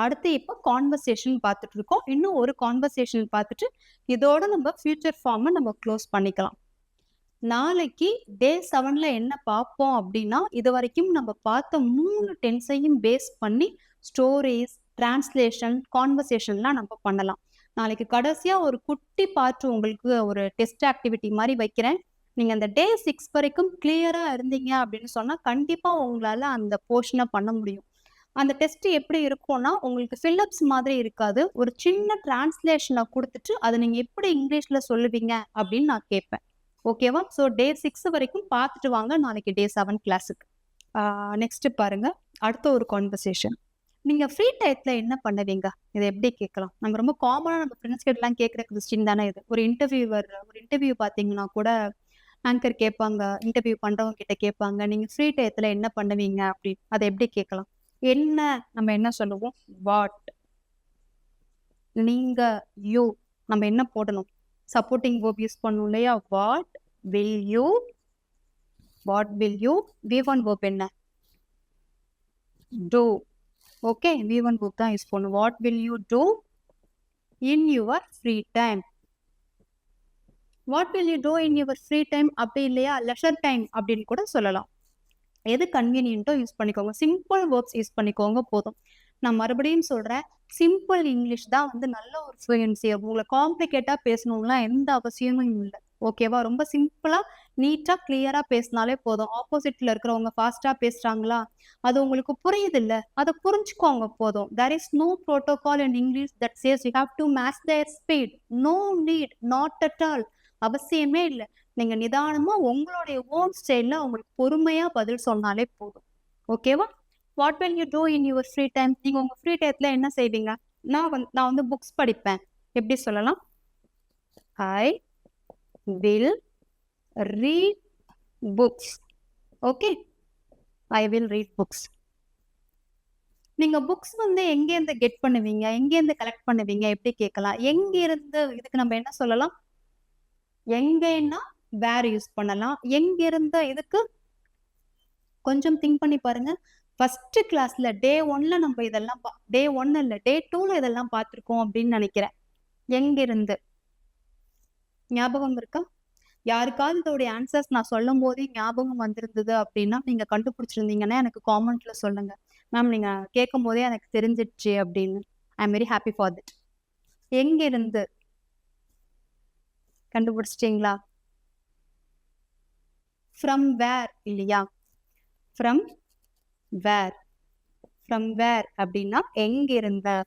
அடுத்து இப்போ கான்வர்சேஷன் பார்த்துட்டு இருக்கோம். இன்னும் ஒரு கான்வர்சேஷன் பார்த்துட்டு இதோட நம்ம ஃபியூச்சர் ஃபார்மை நம்ம க்ளோஸ் பண்ணிக்கலாம். நாளைக்கு டே 7ல் என்ன பார்ப்போம் அப்படின்னா, இது வரைக்கும் நம்ம பார்த்த 3 டென்ஸையும் பேஸ் பண்ணி ஸ்டோரிஸ், டிரான்ஸ்லேஷன், கான்வர்சேஷன்லாம் நம்ம பண்ணலாம். நாளைக்கு கடைசியாக ஒரு குட்டி பார்ட் உங்களுக்கு ஒரு டெஸ்ட் ஆக்டிவிட்டி மாதிரி வைக்கிறேன். நீங்கள் அந்த டே 6 வரைக்கும் கிளியராக இருந்தீங்க அப்படின்னு சொன்னால் கண்டிப்பாக உங்களால் அந்த போர்ஷனை பண்ண முடியும். அந்த டெஸ்ட் எப்படி இருக்கும்னா, உங்களுக்கு ஃபில்லப்ஸ் மாதிரி இருக்காது. ஒரு சின்ன டிரான்ஸ்லேஷனை கொடுத்துட்டு அதை நீங்கள் எப்படி இங்கிலீஷில் சொல்லுவீங்க அப்படின்னு நான் கேட்பேன். ஓகேவா? ஸோ டே 6 வரைக்கும் பார்த்துட்டு வாங்க நாளைக்கு டே 7 கிளாஸுக்கு. நெக்ஸ்ட்டு பாருங்கள், அடுத்த ஒரு கான்வர்சேஷன். நீங்கள் ஃப்ரீ டயத்தில் என்ன பண்ணுவீங்க? இதை எப்படி கேட்கலாம்? நம்ம ரொம்ப காமனாக நம்ம ஃப்ரெண்ட்ஸ் கிட்டலாம் கேட்குற கொஸ்டின் தானே இது. ஒரு இன்டர்வியூ பார்த்தீங்கன்னா கூட ஆங்கர் கேட்பாங்க, இன்டர்வியூ பண்ணுறவங்க கிட்ட கேட்பாங்க, நீங்கள் ஃப்ரீ டயத்தில் என்ன பண்ணுவீங்க அப்படின்னு. அதை எப்படி கேட்கலாம்? என்ன நம்ம என்ன சொல்லுவோம்? வாட். நீங்கள் யூ நம்ம என்ன போடணும்? சப்போர்ட்டிங் வேர்ப் யூஸ் பண்ணணும் இல்லையா? What will you V1 verb என்ன? டூ. ஓகே, V1 வேர்ப் தான் யூஸ் பண்ணணும். What will you do in your free time? What will you do in your free time அப்படி இல்லையா லெஷர் டைம் அப்படின்னு கூட சொல்லலாம். எது கன்வீனியன்ட்டோ யூஸ் பண்ணிக்கோங்க. சிம்பிள் வேர்ப்ஸ் யூஸ் பண்ணிக்கோங்க போதும். நான் மறுபடியும் சொல்கிறேன், சிம்பிள் இங்கிலீஷ் தான் வந்து நல்ல ஒரு ஃப்ளூயன்சி. உங்களை காம்ப்ளிகேட்டாக பேசணும்லாம் எந்த அவசியமும் இல்லை. ஓகேவா? ரொம்ப சிம்பிளாக நீட்டாக கிளியராக பேசினாலே போதும். ஆப்போசிட்டில் இருக்கிறவங்க ஃபாஸ்ட்டாக பேசுகிறாங்களா, அது உங்களுக்கு புரியுது இல்லை, அதை புரிஞ்சுக்கோங்க போதும். there is no protocol in English that says you have to match their speed. No need, not at all. அவசியமே இல்ல. நீங்க நிதானமா உங்களுடைய ஓன் ஸ்டைல்ல உங்களுக்கு பொறுமையா பதில் சொன்னாலே போதும். ஓகேவா? What will you do in your free time? நீங்க உங்க ஃப்ரீ டயத்துல என்ன செய்வீங்க? நான் வந்து புக்ஸ் படிப்பேன். எப்படி சொல்லலாம்? I will read books. Okay? I will read books. நீங்க புக்ஸ் வந்து எங்கேருந்து கெட் பண்ணுவீங்க? எங்கேருந்து கலெக்ட் பண்ணுவீங்க? எப்படி கேட்கலாம்? எங்கிருந்து இதுக்கு நம்ம என்ன சொல்லலாம்? எங்கன்னா வேர் யூஸ் பண்ணலாம். எங்கிருந்து இதுக்கு கொஞ்சம் திங்க் பண்ணி பாருங்க. ஃபர்ஸ்ட் கிளாஸ்ல டே 1ல நம்ம இதெல்லாம் டே 1 இல்ல டே 2ல இதெல்லாம் பார்த்துருக்கோம் அப்படின்னு நினைக்கிறேன். எங்கிருந்து? ஞாபகம் இருக்கா? யாருக்காவது இதோடைய ஆன்சர்ஸ் நான் சொல்லும்போதே ஞாபகம் வந்திருந்தது அப்படின்னா, நீங்க கண்டுபிடிச்சிருந்தீங்கன்னா எனக்கு காமெண்ட்ல சொல்லுங்க. மேம் நீங்க கேட்கும்போதே எனக்கு தெரிஞ்சிடுச்சு அப்படின்னு. I am very happy for that. எங்கிருந்து? கண்டுபிடிச்சிட்டீங்களா? ஃப்ரம் வேர் இல்லையா? From where. ஃப்ரம் வேர் அப்படின்னா எங்கிருந்து?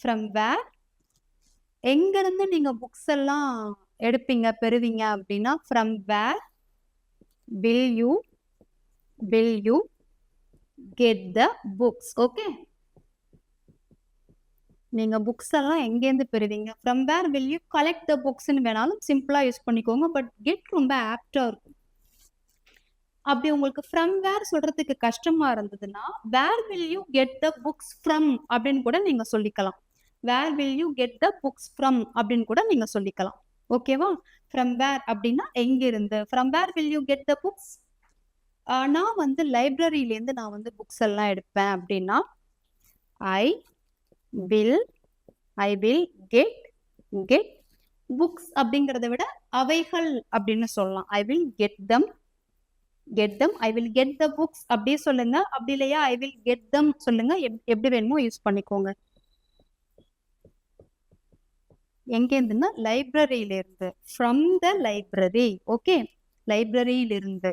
ஃப்ரம் வேர் எங்கிருந்து நீங்க புக்ஸ் எல்லாம் எடுப்பீங்க, பெறுவீங்க அப்படின்னா from where will you get the books. ஓகே? நீங்க புக்ஸ் எல்லாம் எங்கேருந்து பெறுவீங்க? From where will you collect the புக்ஸ்ன்னு வேணாலும் சிம்பிளா யூஸ் பண்ணிக்கோங்க. பட் கெட் ரொம்ப ஆப்டா இருக்கும். அப்படி உங்களுக்கு ஃப்ரம் வேர் சொல்றதுக்கு கஷ்டமா இருந்ததுன்னா, where will you get the books from அப்படின்னு கூட நீங்க சொல்லிக்கலாம். Where will you get the books from அப்படின்னு கூட நீங்க சொல்லிக்கலாம். ஓகேவா? ஃப்ரம் வேர் அப்படின்னா எங்கிருந்து? From where will you get the books? நான் வந்து லைப்ரரியிலேருந்து நான் வந்து புக்ஸ் எல்லாம் எடுப்பேன் அப்படின்னா, ஐ வில் கெட் புக்ஸ் அப்படிங்கிறத விட அவைகள் அப்படின்னு சொல்லலாம். I will get them. I will get the books அப்படியே சொல்லுங்க. அப்படி இல்லையா ஐ வில் கெட் தம் சொல்லுங்க. எப்படி வேணுமோ யூஸ் பண்ணிக்கோங்க. எங்கேருந்துன்னா லைப்ரரியில இருந்து. From the library. ஓகே? லைப்ரரியிலிருந்து.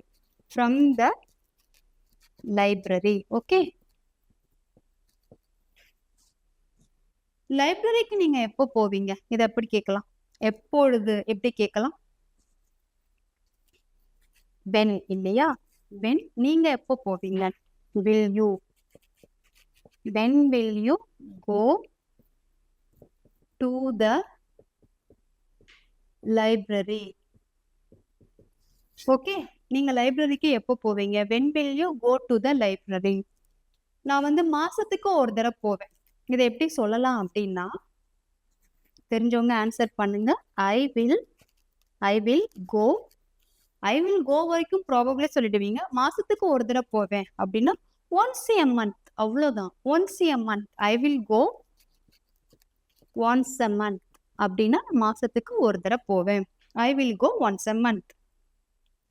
From the library. ஓகே? லைப்ரரிக்கு நீங்க எப்போ போவீங்க? இதை எப்படி கேட்கலாம்? எப்பொழுது எப்படி கேட்கலாம்? வென் இல்லையா? வென். நீங்க எப்போ போவீங்க? Will you. When will you go to the library. Okay? நீங்க லைப்ரரிக்கு எப்போ போவீங்க? When will you go to the library. நான் வந்து மாசத்துக்கு ஒரு தடவை போவேன். இதை எப்படி சொல்லலாம் அப்படின்னா, தெரிஞ்சவங்க ஆன்சர் பண்ணுங்க. ஐ வில் கோ. ஐ வில் கோ வரைக்கும் ப்ராபபிளே சொல்லிடுவீங்க. மாசத்துக்கு ஒரு தடவை போவேன் அப்படின்னா ஒன்ஸ் எ மந்த். அவ்வளோதான். Once a month. I will go once a month அப்படின்னா மாசத்துக்கு ஒரு தடவை போவேன். I will go once a month.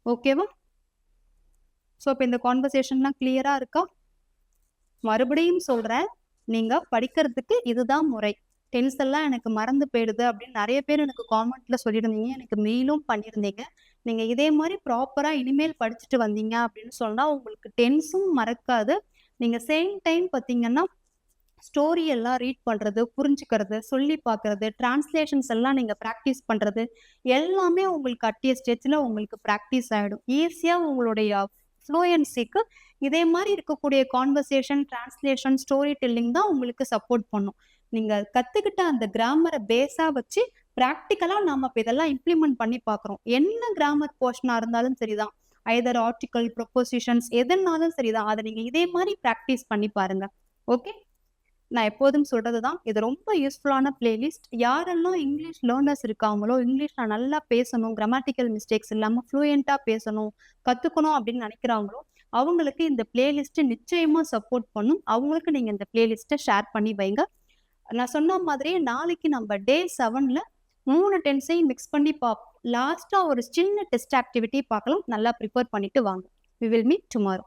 ஓகேவா? ஸோ இப்போ இந்த கான்வர்சேஷன்லாம் கிளியரா இருக்கா? மறுபடியும் சொல்றேன், நீங்க படிக்கிறதுக்கு இதுதான் முறை. டென்ஸ் எல்லாம் எனக்கு மறந்து போயிடுது அப்படின்னு நிறைய பேர் எனக்கு காமெண்ட்ல சொல்லியிருந்தீங்க. எனக்கு மெயிலும் பண்ணியிருந்தீங்க. நீங்க இதே மாதிரி ப்ராப்பரா இனிமேல் படிச்சுட்டு வந்தீங்க அப்படின்னு சொன்னா உங்களுக்கு டென்ஸும் மறக்காது. நீங்க சேம் டைம் பார்த்தீங்கன்னா ஸ்டோரி எல்லாம் ரீட் பண்றது, புரிஞ்சுக்கிறது, சொல்லி பார்க்கறது, டிரான்ஸ்லேஷன்ஸ் எல்லாம் நீங்க ப்ராக்டிஸ் பண்றது எல்லாமே உங்களுக்கு அட்டிய ஸ்டேஜ்ல உங்களுக்கு ப்ராக்டிஸ் ஆயிடும். ஈஸியா உங்களுடைய ஃப்ளூயன்சிக்கு இதே மாதிரி இருக்கக்கூடிய கான்வர்சேஷன், டிரான்ஸ்லேஷன், ஸ்டோரி டெல்லிங் தான் உங்களுக்கு சப்போர்ட் பண்ணும். நீங்க கத்துக்கிட்ட அந்த கிராமரை பேஸா வச்சு ப்ராக்டிக்கலா நாம இப்ப இதெல்லாம் இம்ப்ளிமெண்ட் பண்ணி பார்க்குறோம். என்ன கிராமர் போர்ஷனா இருந்தாலும் சரிதான். ஐதர் ஆர்டிகல், ப்ரொபோசிஷன்ஸ் எதுனாலும் சரிதான். அதை நீங்க இதே மாதிரி ப்ராக்டிஸ் பண்ணி பாருங்க. ஓகே? நான் எப்போதும் சொல்றதுதான், இது ரொம்ப யூஸ்ஃபுல்லான பிளேலிஸ்ட். யாரெல்லாம் இங்கிலீஷ் லேர்னர்ஸ் இருக்காங்களோ, இங்கிலீஷ்ல நல்லா பேசணும், கிராமட்டிக்கல் மிஸ்டேக்ஸ் இல்லாம ஃப்ளூயண்டா பேசணும், கத்துக்கணும் அப்படின்னு நினைக்கிறாங்களோ, அவங்களுக்கு இந்த பிளேலிஸ்ட் நிச்சயமா சப்போர்ட் பண்ணும். அவங்களுக்கு நீங்க இந்த பிளேலிஸ்ட்டை ஷேர் பண்ணி வைங்க. நான் சொன்ன மாதிரியே நாளைக்கு நம்ம டே 7ல 3 டென்ஸையும் மிக்ஸ் பண்ணி பார்ப்போம். லாஸ்டா ஒரு சின்ன டெஸ்ட் ஆக்டிவிட்டி பார்க்கலாம். நல்லா ப்ரிப்பேர் பண்ணிட்டு வாங்க. We will meet tomorrow.